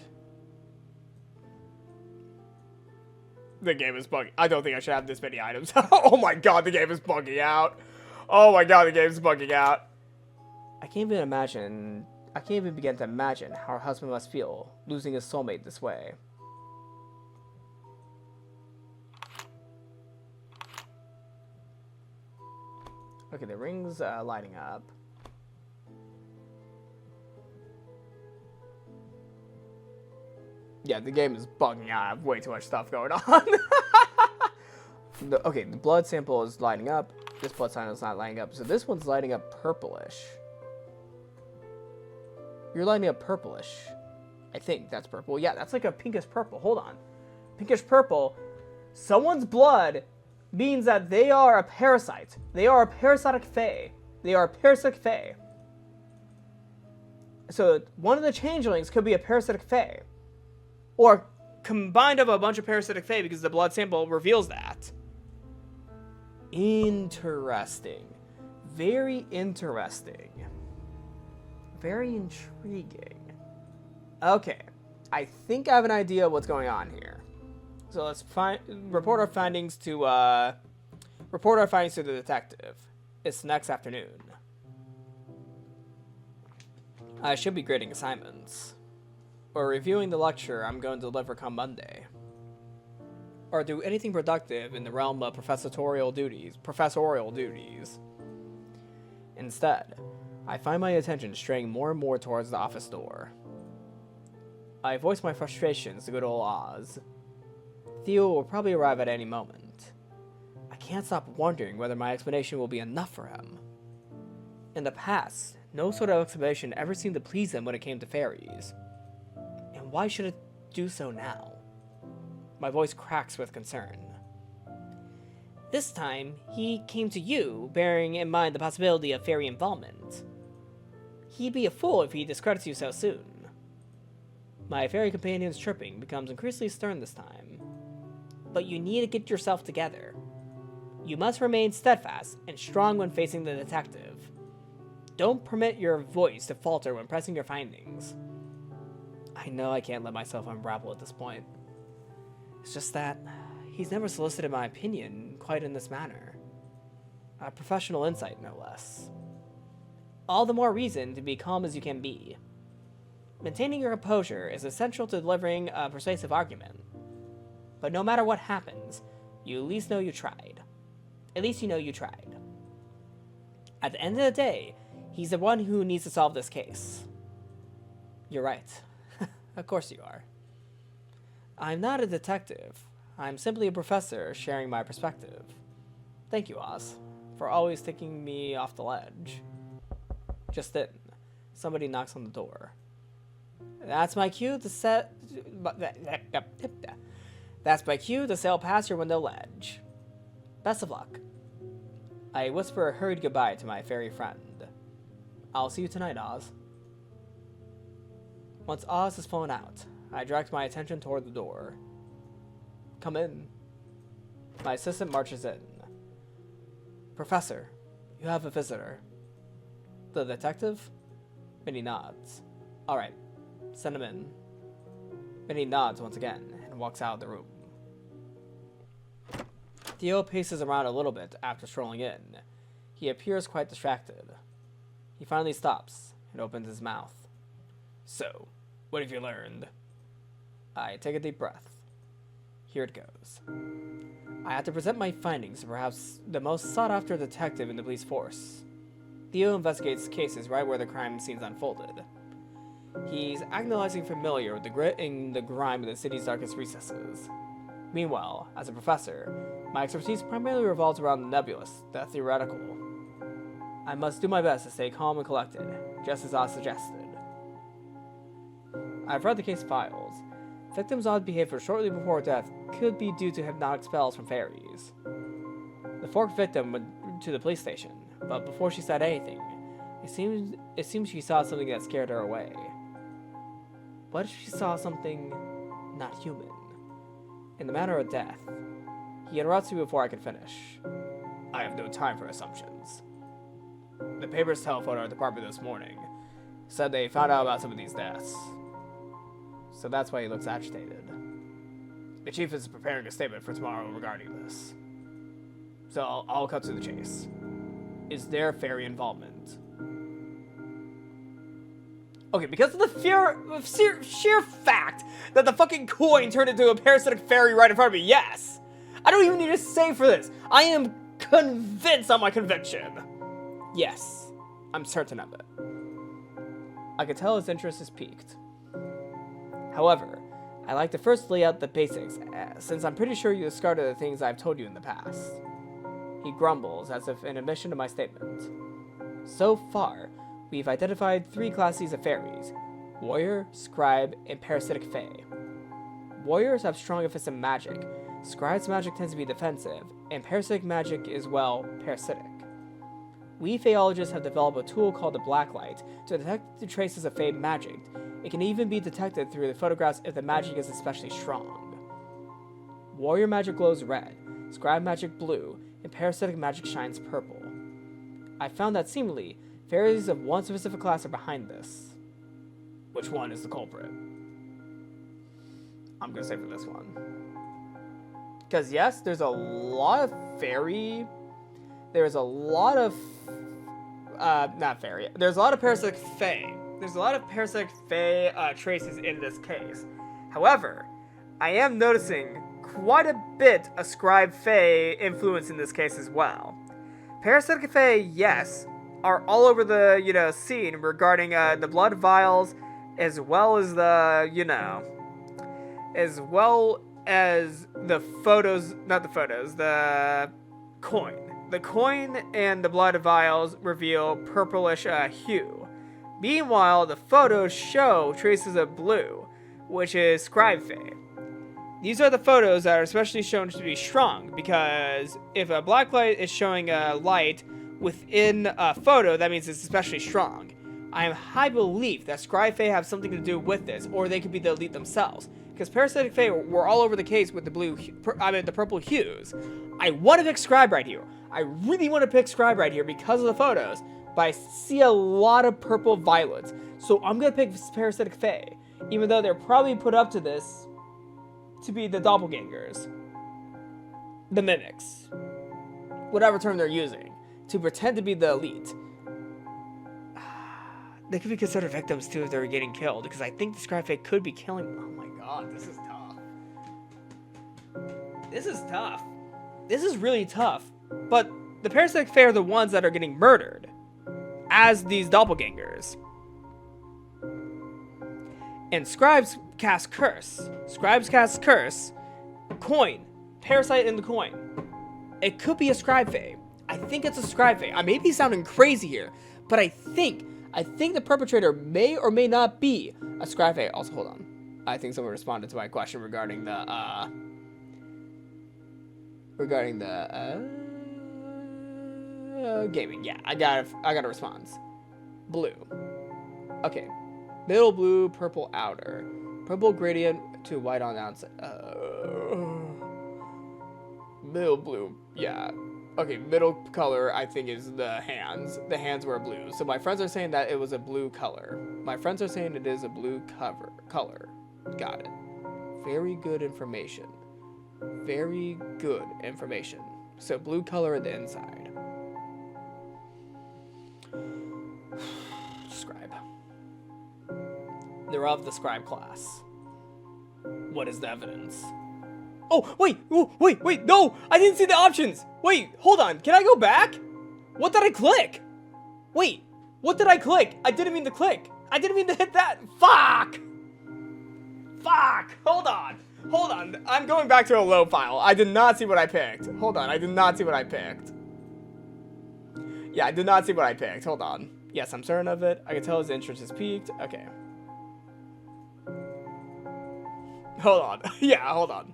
The game is bugging. I don't think I should have this many items. Oh my god, the game is bugging out. Oh my god, the game is bugging out. I can't even imagine I can't even begin to imagine how her husband must feel, losing his soulmate this way. Okay, the ring's lighting up. Yeah, the game is bugging out. I have way too much stuff going on. Okay, the blood sample is lighting up. This blood sample is not lighting up. So this one's lighting up purplish. You're lighting up purplish. I think that's purple. Yeah, that's like a pinkish purple. Hold on. Pinkish purple. Someone's blood means that they are a parasite. They are a parasitic fae. They are a parasitic fae. So one of the changelings could be a parasitic fae. Or combined of a bunch of parasitic fae, because the blood sample reveals that. Interesting. Very interesting. Very intriguing. Okay. I think I have an idea of what's going on here. So let's report our findings to the detective. It's next afternoon. I should be grading assignments. Or reviewing the lecture I'm going to deliver come Monday. Or do anything productive in the realm of professorial duties. Instead, I find my attention straying more and more towards the office door. I voice my frustrations to good old Oz. Theo will probably arrive at any moment. I can't stop wondering whether my explanation will be enough for him. In the past, no sort of explanation ever seemed to please him when it came to fairies. And why should it do so now? My voice cracks with concern. This time, he came to you, bearing in mind the possibility of fairy involvement. He'd be a fool if he discredits you so soon. My fairy companion's chirping becomes increasingly stern this time. But you need to get yourself together. You must remain steadfast and strong when facing the detective. Don't permit your voice to falter when pressing your findings. I know I can't let myself unravel at this point. It's just that he's never solicited my opinion quite in this manner. A professional insight, no less. All the more reason to be calm as you can be. Maintaining your composure is essential to delivering a persuasive argument. But no matter what happens, you at least know you tried. At least you know you tried. At the end of the day, he's the one who needs to solve this case. You're right. Of course you are. I'm not a detective. I'm simply a professor sharing my perspective. Thank you, Oz, for always taking me off the ledge. Just then, somebody knocks on the door. That's my cue to sail past your window ledge. Best of luck. I whisper a hurried goodbye to my fairy friend. I'll see you tonight, Oz. Once Oz is flown out, I direct my attention toward the door. Come in. My assistant marches in. Professor, you have a visitor. The detective? Minnie nods. Alright, send him in. Minnie nods once again and walks out of the room. Theo paces around a little bit after strolling in. He appears quite distracted. He finally stops and opens his mouth. So, what have you learned? I take a deep breath. Here it goes. I have to present my findings to perhaps the most sought-after detective in the police force. Theo investigates cases right where the crime scenes unfolded. He's agonizingly familiar with the grit and the grime of the city's darkest recesses. Meanwhile, as a professor, my expertise primarily revolves around the nebulous, the theoretical. I must do my best to stay calm and collected, just as Oz suggested. I've read the case files. Victim's odd behavior shortly before death could be due to hypnotic spells from fairies. The forked victim went to the police station, but before she said anything, it seems she saw something that scared her away. What if she saw something not human? In the matter of death, he interrupts me before I can finish. I have no time for assumptions. The paper's telephoned our department this morning. Said they found out about some of these deaths. So that's why he looks agitated. The chief is preparing a statement for tomorrow regarding this. So I'll cut to the chase. Is there fairy involvement? Okay, because of the sheer fact that the fucking coin turned into a parasitic fairy right in front of me, yes! I don't even need to say for this. I am convinced on my conviction. Yes, I'm certain of it. I could tell his interest is piqued. However, I'd like to first lay out the basics, since I'm pretty sure you discarded the things I've told you in the past. He grumbles, as if in admission to my statement. So far, we've identified 3 classes of fairies: warrior, scribe, and parasitic fae. Warriors have strong offensive magic, scribe's magic tends to be defensive, and parasitic magic is, well, parasitic. We Faeologists have developed a tool called the Blacklight to detect the traces of fae magic. It can even be detected through the photographs if the magic is especially strong. Warrior magic glows red, scribe magic blue, and parasitic magic shines purple. I found that seemingly, fairies of one specific class are behind this. Which one is the culprit? I'm gonna say for this one. Because yes, there's a lot of fairy... There's a lot of... not fairy. There's a lot of parasitic fae. There's a lot of parasitic fae traces in this case. However, I am noticing quite a bit of scribe fae influence in this case as well. Parasitic fae, yes, are all over the, scene regarding the blood vials, as well as as well as the photos, not the photos, the coin. The coin and the blood vials reveal purplish hue. Meanwhile, the photos show traces of blue, which is scribe fae. These are the photos that are especially shown to be strong, because if a black light is showing a light within a photo, that means it's especially strong. I am high belief that scribe fae have something to do with this, or they could be the elite themselves, because parasitic fae were all over the case with the purple hues. I want to pick scribe right here. I really want to pick scribe right here because of the photos, but I see a lot of purple violets, so I'm gonna pick parasitic fae, even though they're probably put up to this to be the doppelgangers, the mimics, whatever term they're using, to pretend to be the elite. They could be considered victims too if they're getting killed, because I think the scribe fae could be killing them. Oh my god, this is tough. This is tough. This is really tough. But the parasitic fae are the ones that are getting murdered as these doppelgangers. And scribes cast curse. Scribes cast curse. Coin. Parasite in the coin. It could be a scribe fae. I think it's a scribe fae. I may be sounding crazy here, but I think the perpetrator may or may not be a scribe fae. Also, hold on. I think someone responded to my question regarding the gaming. Yeah, I got a response. Blue. Okay. Middle blue, purple outer. Purple gradient to white on the outside. Middle blue. Yeah. Okay, middle color, I think, is the hands. The hands were blue. So my friends are saying that it was a blue color. My friends are saying it is a blue color. Got it. Very good information. Very good information. So blue color on the inside. Scribe. They're of the scribe class. What is the evidence? Oh, wait, no! I didn't see the options! Wait, hold on, can I go back? What did I click? Wait, what did I click? I didn't mean to click. I didn't mean to hit that. Fuck! Hold on, I'm going back to a low file. I did not see what I picked. Hold on, I did not see what I picked. Yeah, I did not see what I picked, hold on. Yes, I'm certain of it. I can tell his interest is piqued. Okay. Hold on. Yeah, hold on.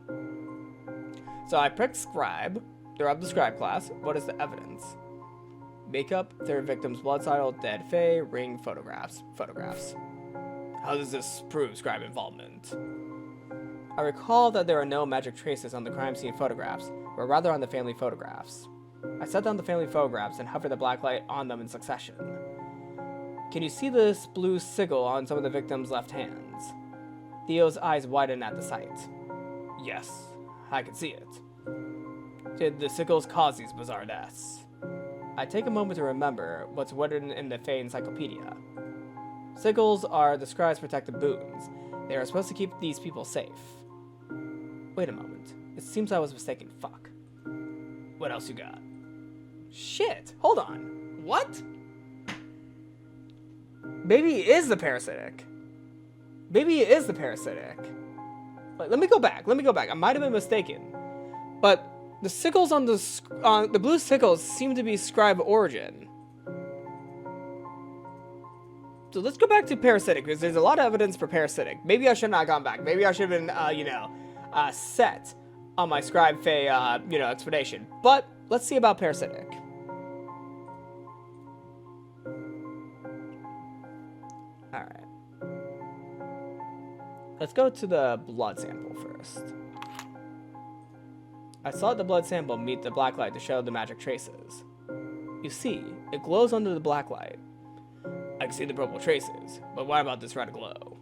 So I picked scribe. They're of the scribe class. What is the evidence? Makeup, third victim's blood cycle, dead fae, ring, photographs. How does this prove scribe involvement? I recall that there are no magic traces on the crime scene photographs, but rather on the family photographs. I set down the family photographs and hovered the black light on them in succession. Can you see this blue sigil on some of the victims' left hands? Theo's eyes widen at the sight. Yes, I can see it. Did the sigils cause these bizarre deaths? I take a moment to remember what's written in the Fae Encyclopedia. Sigils are the scribe's protected boons. They are supposed to keep these people safe. Wait a moment. It seems I was mistaken. Fuck. What else you got? Shit. Hold on. What? Maybe it is the parasitic. Maybe it is the parasitic. Wait, let me go back. I might have been mistaken. But the sickles on the blue sickles seem to be scribe origin. So let's go back to parasitic, because there's a lot of evidence for parasitic. Maybe I should not have gone back. Maybe I should have been, set on my scribe fae, explanation. But let's see about parasitic. Alright. Let's go to the blood sample first. I saw the blood sample meet the black light to show the magic traces. You see, it glows under the black light. I can see the purple traces, but what about this red glow?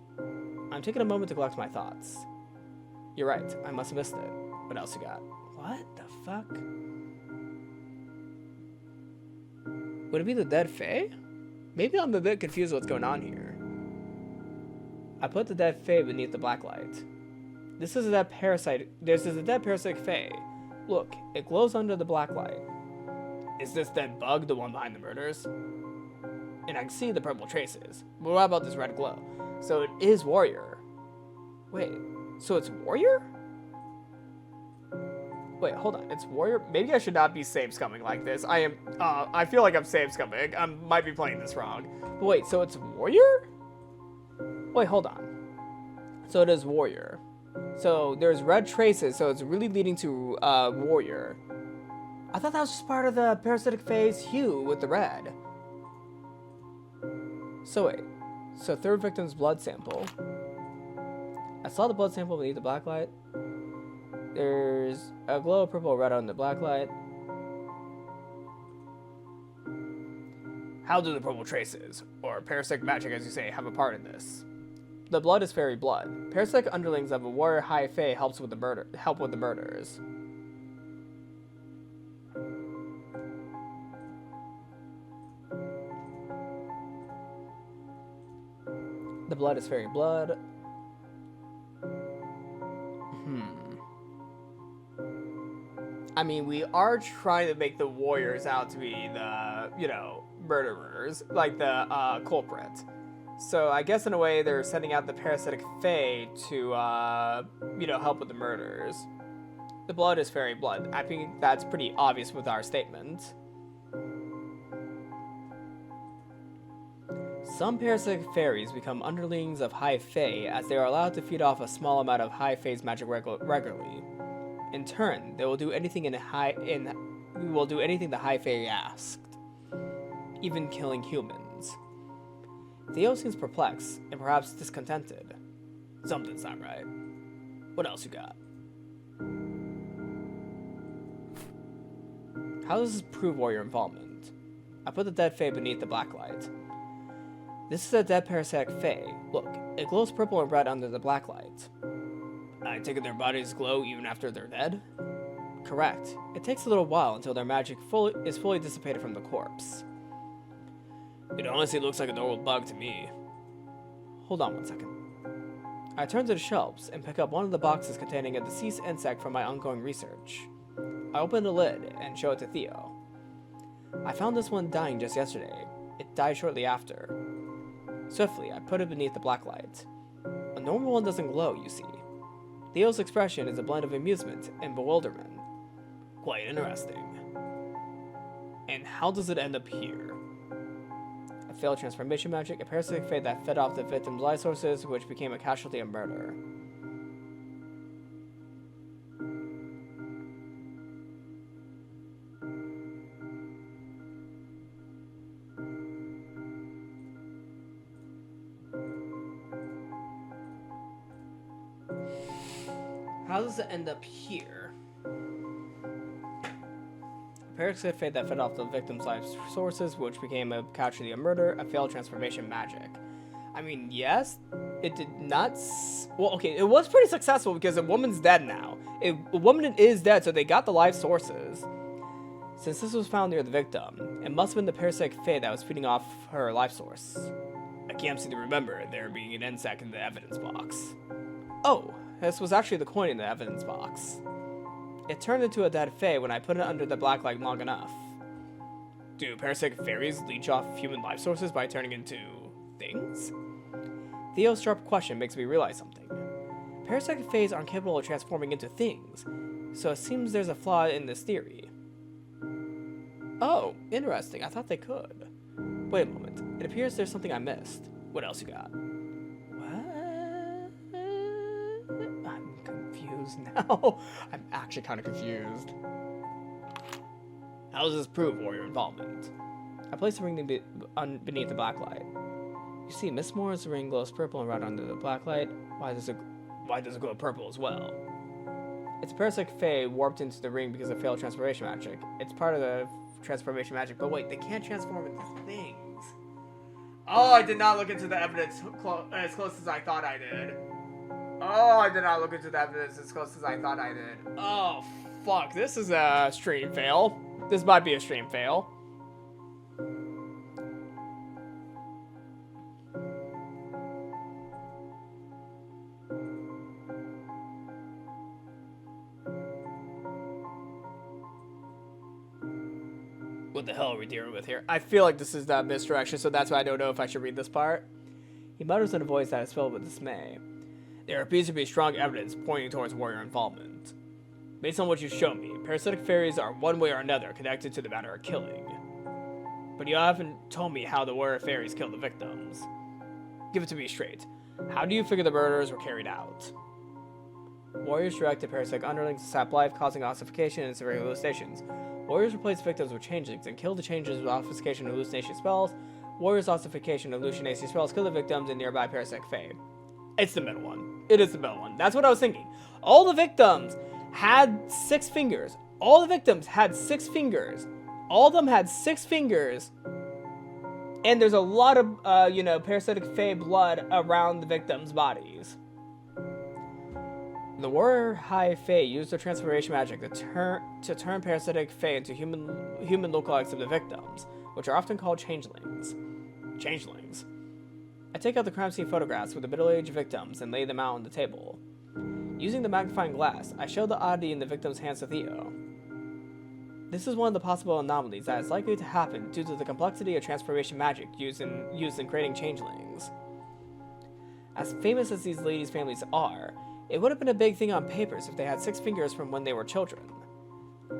I'm taking a moment to collect my thoughts. You're right, I must have missed it. What else you got? What the fuck? Would it be the dead fae? Maybe I'm a bit confused what's going on here. I put the dead fae beneath the black light. This is a dead parasite. This is a dead parasitic fae. Look, it glows under the black light. Is this dead bug the one behind the murders? And I can see the purple traces. But what about this red glow? So it is warrior. Wait, so it's warrior? Wait, hold on, it's warrior? Maybe I should not be save scumming like this. I feel like I'm save scumming. I might be playing this wrong. But wait, so it's warrior? Wait, hold on. So it is warrior. So there's red traces, so it's really leading to warrior. I thought that was just part of the parasitic phase hue with the red. So wait, so third victim's blood sample. I saw the blood sample beneath the black light. There's a glow of purple red on the black light. How do the purple traces, or parasitic magic as you say, have a part in this? The blood is fairy blood. Parasitic underlings of a warrior high fae help with the murders. The blood is fairy blood. I mean, we are trying to make the warriors out to be the, murderers, like the culprit. So I guess in a way they're sending out the parasitic fae to, help with the murders. The blood is fairy blood. I think that's pretty obvious with our statement. Some parasitic fairies become underlings of high fae as they are allowed to feed off a small amount of high fae's magic regularly. In turn, they will do anything the high fae asked, even killing humans. Theo seems perplexed and perhaps discontented. Something's not right. What else you got? How does this prove warrior involvement? I put the dead fae beneath the black light. This is a dead parasitic fae. Look, it glows purple and red under the black light. I take it their bodies glow even after they're dead? Correct. It takes a little while until their magic is fully dissipated from the corpse. It honestly looks like a normal bug to me. Hold on one second. I turn to the shelves and pick up one of the boxes containing a deceased insect from my ongoing research. I open the lid and show it to Theo. I found this one dying just yesterday. It died shortly after. Swiftly, I put it beneath the black light. A normal one doesn't glow, you see. Theo's expression is a blend of amusement and bewilderment. Quite interesting. And how does it end up here? A failed transformation magic, a parasitic fate that fed off the victim's life sources, which became a casualty of murder. How does it end up here? A parasitic fate that fed off the victim's life sources, which became a casualty of murder, a failed transformation magic. I mean, yes, it did not. Well, okay, it was pretty successful because a woman's dead now. A woman is dead, so they got the life sources. Since this was found near the victim, it must have been the parasitic fate that was feeding off her life source. I can't seem to remember there being an NSEC in the evidence box. Oh, this was actually the coin in the evidence box. It turned into a dead fae when I put it under the blacklight long enough. Do parasitic fairies leech off human life sources by turning into things? Theo's sharp question makes me realize something. Parasitic faes aren't capable of transforming into things, so it seems there's a flaw in this theory. Oh, interesting. I thought they could. Wait a moment. It appears there's something I missed. What else you got? What? I'm confused now. I'm actually kind of confused. How does this prove warrior involvement? I placed the ring beneath the blacklight. You see, Miss Moore's ring glows purple and red under the blacklight. Why does it glow purple as well? It's a parasitic fae warped into the ring because of failed transformation magic. It's part of the transformation magic, but wait, they can't transform into things. Oh, I did not look into the evidence as close as I thought I did. Oh, I did not look into the evidence as close as I thought I did. Oh, fuck. This is a stream fail. This might be a stream fail. What the hell are we dealing with here? I feel like this is that misdirection, so that's why I don't know if I should read this part. He mutters in a voice that is filled with dismay. There appears to be strong evidence pointing towards warrior involvement. Based on what you show me, parasitic fairies are one way or another connected to the matter of killing. But you haven't told me how the warrior fairies kill the victims. Give it to me straight. How do you figure the murders were carried out? Warriors directed parasitic underlings to sap life, causing ossification and severe hallucinations. Warriors replace victims with changelings and kill the changelings with ossification and hallucination spells. Warriors' ossification and hallucination spells kill the victims and nearby parasitic fae. It's the middle one. It is the middle one. That's what I was thinking. All the victims had 6 fingers. All the victims had 6 fingers. All of them had 6 fingers. And there's a lot of, parasitic fae blood around the victims' bodies. The warrior high fae used their transformation magic to turn parasitic fae into human lookalikes of the victims, which are often called changelings. Changelings. I take out the crime scene photographs with the middle-aged victims and lay them out on the table. Using the magnifying glass, I show the oddity in the victim's hands to Theo. This is one of the possible anomalies that is likely to happen due to the complexity of transformation magic used in creating changelings. As famous as these ladies' families are, it would have been a big thing on papers if they had 6 fingers from when they were children.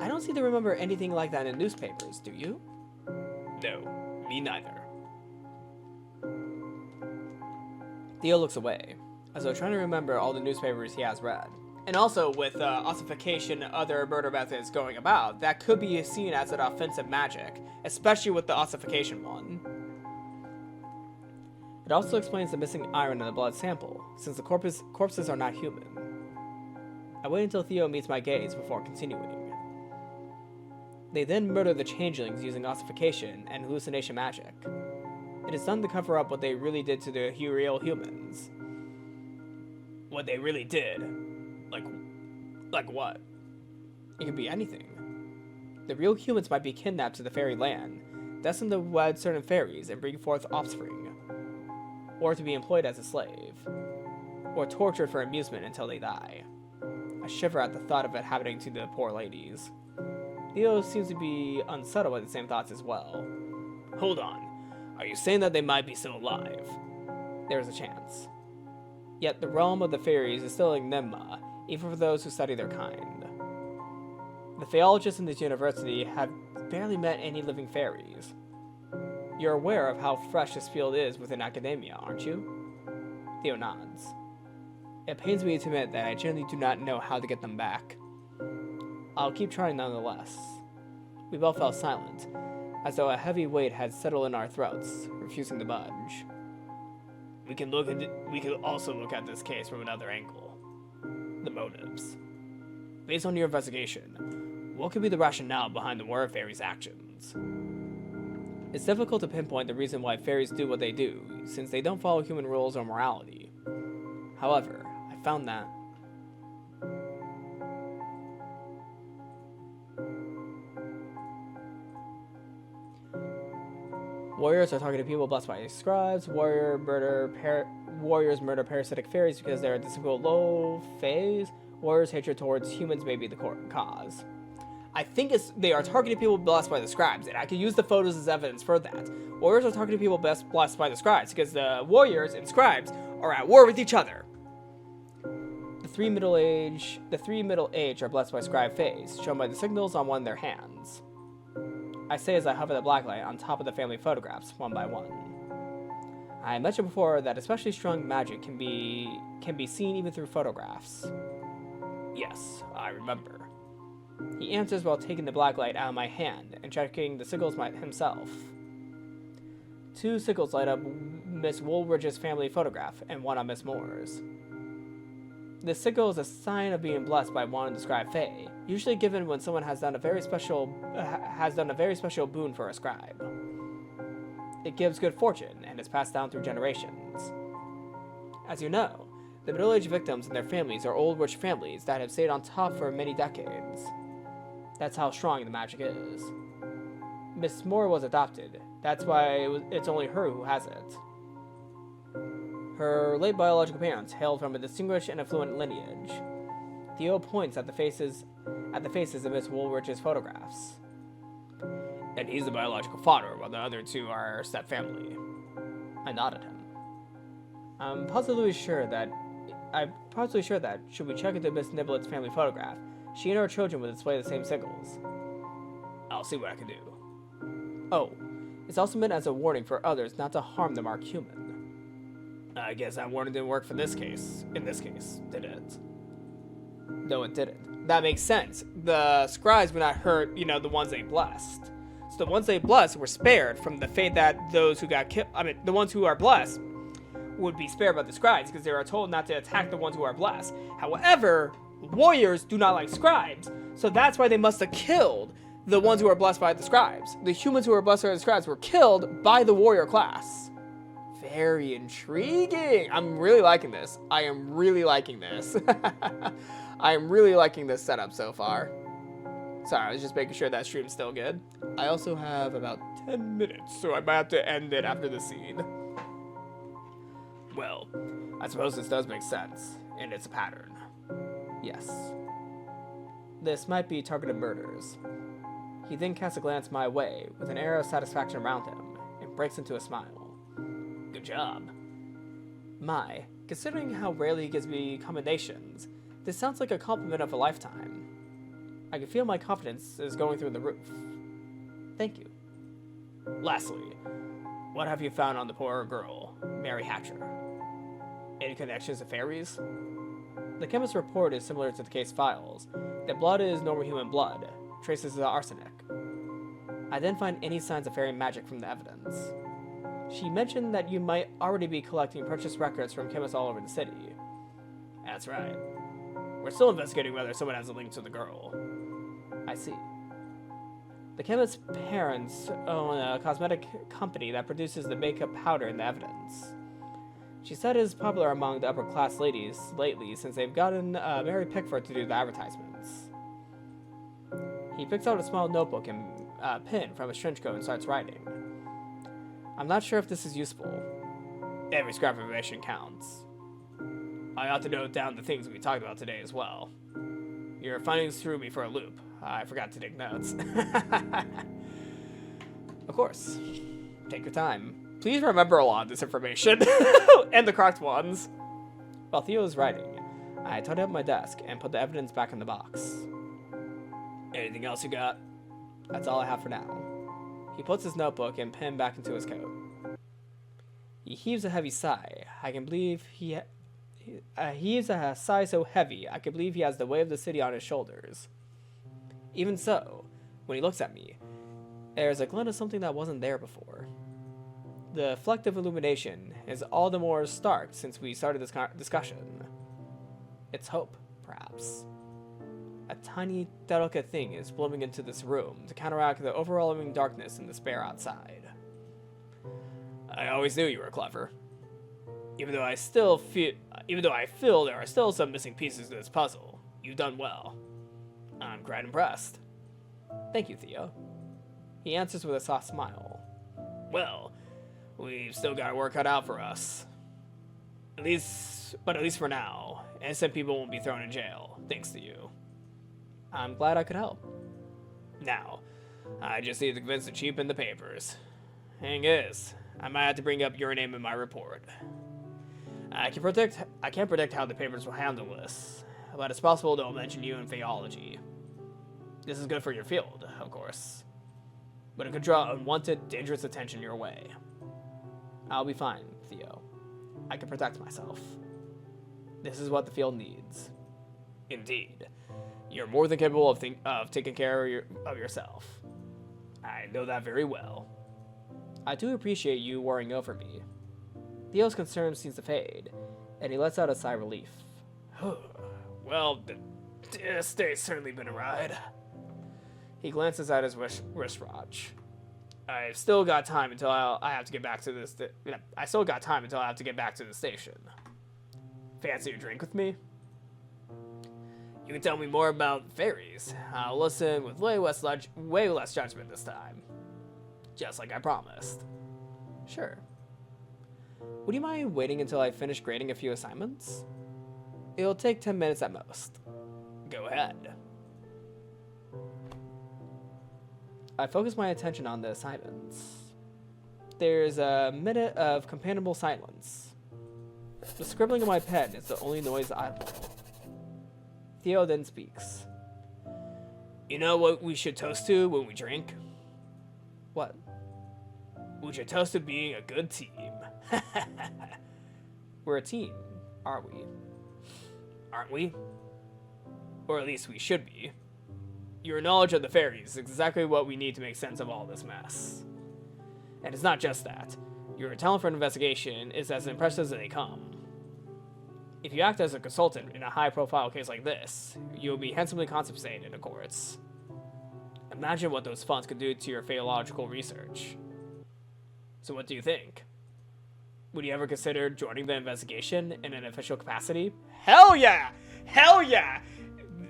I don't seem to remember anything like that in newspapers, do you? No, me neither. Theo looks away, as though trying to remember all the newspapers he has read. And also, with ossification and other murder methods going about, that could be seen as an offensive magic, especially with the ossification one. It also explains the missing iron in the blood sample, since the corpses are not human. I wait until Theo meets my gaze before continuing. They then murder the changelings using ossification and hallucination magic. It is done to cover up what they really did to the real humans. What they really did? Like what? It could be anything. The real humans might be kidnapped to the fairy land, destined to wed certain fairies and bring forth offspring, or to be employed as a slave, or tortured for amusement until they die. I shiver at the thought of it happening to the poor ladies. Theo seems to be unsettled by the same thoughts as well. Hold on. Are you saying that they might be still alive? There is a chance. Yet the realm of the fairies is still an enigma, even for those who study their kind. The Faeologists in this university have barely met any living fairies. You're aware of how fresh this field is within academia, aren't you? Theo nods. It pains me to admit that I generally do not know how to get them back. I'll keep trying nonetheless. We both fell silent, as though a heavy weight had settled in our throats, refusing to budge. We can also look at this case from another angle. The motives. Based on your investigation, what could be the rationale behind the warrior fairies' actions? It's difficult to pinpoint the reason why fairies do what they do, since they don't follow human rules or morality. However, I found that Warriors are targeted people blessed by scribes. Warriors murder parasitic fairies because they're a difficult low phase. Warriors' hatred towards humans may be the cause. I think they are targeting people blessed by the scribes, and I can use the photos as evidence for that. Warriors are targeting people blessed by the scribes because the warriors and scribes are at war with each other. The three middle age are blessed by scribe phase, shown by the signals on one of their hands. I say as I hover the blacklight on top of the family photographs, one by one. I mentioned before that especially strong magic can be seen even through photographs. Yes, I remember. He answers while taking the blacklight out of my hand and checking the signals himself. 2 signals light up Miss Woolridge's family photograph and one on Miss Moore's. This signal is a sign of being blessed by one described fae, usually given when someone has done a very special boon for a scribe. It gives good fortune and is passed down through generations. As you know, the middle-aged victims and their families are old rich families that have stayed on top for many decades. That's how strong the magic is. Miss Moore was adopted. That's why it's only her who has it. Her late biological parents hailed from a distinguished and affluent lineage. Theo points at the faces of Miss Woolridge's photographs. And he's the biological father, while the other 2 are step-family. I nodded him. I'm positively sure that should we check into Miss Niblet's family photograph, she and her children would display the same signals. I'll see what I can do. Oh, it's also meant as a warning for others not to harm the marked human. I guess that warning didn't work in this case, did it? No, it didn't. That makes sense. The scribes would not hurt, the ones they blessed. So the ones they blessed were spared from the fate that those who got killed, the ones who are blessed would be spared by the scribes because they are told not to attack the ones who are blessed. However, warriors do not like scribes, so that's why they must have killed the ones who are blessed by the scribes. The humans who are blessed by the scribes were killed by the warrior class. Very intriguing. I'm really liking this. I am really liking this. I am really liking this setup so far. Sorry, I was just making sure that stream's still good. I also have about 10 minutes, so I might have to end it after the scene. Well, I suppose this does make sense, and it's a pattern. Yes. This might be targeted murders. He then casts a glance my way, with an air of satisfaction around him, and breaks into a smile. Good job. My, considering how rarely he gives me commendations, this sounds like a compliment of a lifetime. I can feel my confidence is going through the roof. Thank you. Lastly, what have you found on the poor girl, Mary Hatcher? Any connections to fairies? The chemist's report is similar to the case files. The blood is normal human blood, traces of arsenic. I didn't find any signs of fairy magic from the evidence. She mentioned that you might already be collecting purchase records from chemists all over the city. That's right. We're still investigating whether someone has a link to the girl. I see. The chemist's parents own a cosmetic company that produces the makeup powder in the evidence. She said it is popular among the upper-class ladies lately since they've gotten Mary Pickford to do the advertisements. He picks out a small notebook and pen from his trench coat and starts writing. I'm not sure if this is useful. Every scrap of information counts. I ought to note down the things we talked about today as well. Your findings threw me for a loop. I forgot to take notes. Of course. Take your time. Please remember a lot of this information. And the correct ones. While Theo was writing, I tidied up my desk and put the evidence back in the box. Anything else you got? That's all I have for now. He puts his notebook and pen back into his coat. He heaves a heavy sigh. I can believe he heaves a sigh so heavy I can believe he has the weight of the city on his shoulders. Even so, when he looks at me, there's a glint of something that wasn't there before. The reflective illumination is all the more stark since we started this discussion. It's hope, perhaps. A tiny, delicate thing is blooming into this room to counteract the overwhelming darkness and despair outside. I always knew you were clever. Even though I feel there are still some missing pieces to this puzzle, you've done well. I'm quite impressed. Thank you, Theo. He answers with a soft smile. Well, we've still got our work cut out for us. At least for now, innocent people won't be thrown in jail, thanks to you. I'm glad I could help. Now, I just need to convince the chief in the papers. Thing is, I might have to bring up your name in my report. I can't predict how the papers will handle this, but it's possible they'll mention you in Faeology. This is good for your field, of course, but it could draw unwanted, dangerous attention your way. I'll be fine, Theo. I can protect myself. This is what the field needs. Indeed. You're more than capable of taking care of yourself. I know that very well. I do appreciate you worrying over me. Theo's concern seems to fade, and he lets out a sigh of relief. Well, this day's certainly been a ride. He glances at his wristwatch. I've still got time until I have to get back to this. I still got time until I have to get back to the station. Fancy a drink with me? You can tell me more about fairies. I'll listen with way less judgment this time. Just like I promised. Sure. Would you mind waiting until I finish grading a few assignments? It'll take 10 minutes at most. Go ahead. I focus my attention on the assignments. There's a minute of companionable silence. The scribbling of my pen is the only noise audible. Theo then speaks. You know what we should toast to when we drink? What? We should toast to being a good team. We're a team, aren't we? Aren't we? Or at least we should be. Your knowledge of the fairies is exactly what we need to make sense of all this mess. And it's not just that. Your talent for investigation is as impressive as they come. If you act as a consultant in a high-profile case like this, you'll be handsomely compensated in the courts. Imagine what those funds could do to your phaeological research. So what do you think? Would you ever consider joining the investigation in an official capacity? Hell yeah! Hell yeah!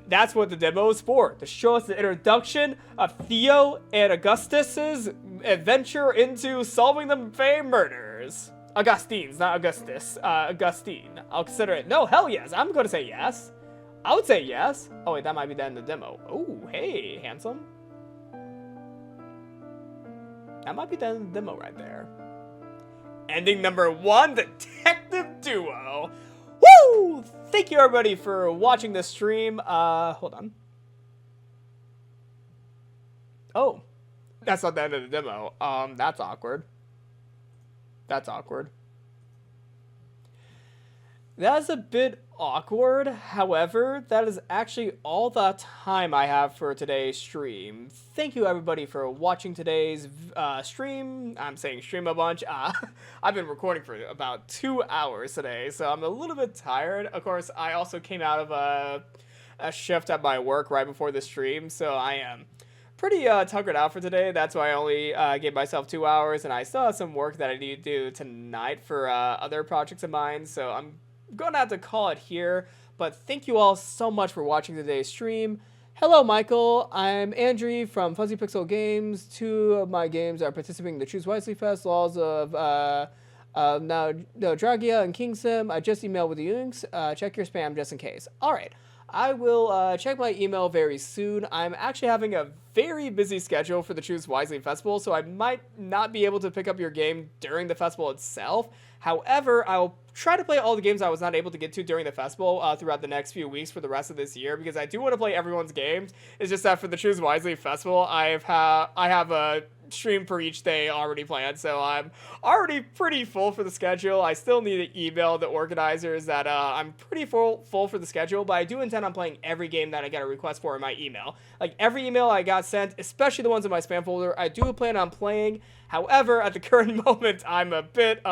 That's what the demo is for, to show us the introduction of Theo and Augustus's adventure into solving the Fae murders. Augustine's, not Augustus. Augustine. I'll consider it. No, hell yes. I'm going to say yes. I would say yes. Oh, wait, that might be the end of the demo. Oh, hey, handsome. That might be the end of the demo right there. Ending number 1, Detective Duo. Woo! Thank you, everybody, for watching this stream. Hold on. Oh, that's not the end of the demo. That's awkward. That's awkward. That is a bit awkward. However, that is actually all the time I have for today's stream. Thank you, everybody, for watching today's stream. I'm saying stream a bunch. I've been recording for about 2 hours today, so I'm a little bit tired. Of course, I also came out of a shift at my work right before the stream, so I am pretty tuckered out for today. That's why I only gave myself 2 hours, and I still have some work that I need to do tonight for other projects of mine, so I'm going to have to call it here. But thank you all so much for watching today's stream. Hello, Michael. I'm Andrew from Fuzzy Pixel Games. 2 of my games are participating in the Choose Wisely Fest, Laws of Dragia and King Sim. I just emailed with the links. Check your spam just in case. All right. I will check my email very soon. I'm actually having a very busy schedule for the Choose Wisely Festival, so I might not be able to pick up your game during the festival itself. However, I'll try to play all the games I was not able to get to during the festival throughout the next few weeks for the rest of this year, because I do want to play everyone's games. It's just that for the Choose Wisely Festival, I have a stream for each day already planned, so I'm already pretty full for the schedule. I still need to email the organizers that I'm pretty full for the schedule, but I do intend on playing every game that I get a request for in my email. Like every email I got sent, especially the ones in my spam folder, I do plan on playing. However, at the current moment, I'm a bit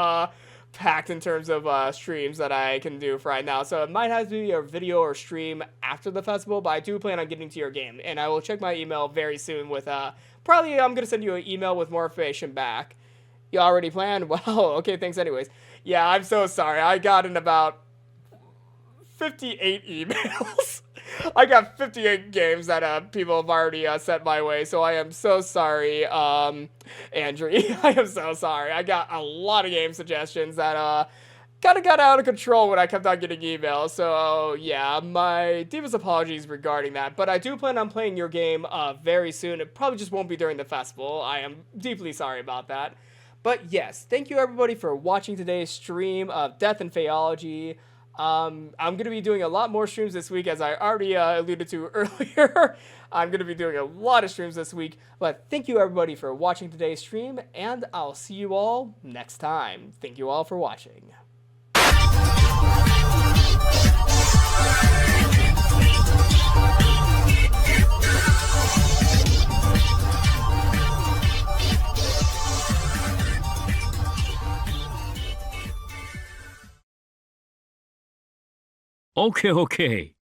packed in terms of streams that I can do for right now, so it might have to be a video or stream after the festival, but I do plan on getting to your game, and I will check my email very soon with probably I'm gonna send you an email with more information back. You already planned? Well, okay, thanks anyways. Yeah, I'm so sorry. I got in about 58 emails. I got 58 games that people have already sent my way, so I am so sorry, Andrew. I am so sorry. I got a lot of game suggestions that kind of got out of control when I kept on getting emails. So yeah, my deepest apologies regarding that. But I do plan on playing your game very soon. It probably just won't be during the festival. I am deeply sorry about that. But yes, thank you everybody for watching today's stream of Death and Faeology. I'm going to be doing a lot more streams this week, as I already alluded to earlier. I'm going to be doing a lot of streams this week. But thank you everybody for watching today's stream, and I'll see you all next time. Thank you all for watching. Okay.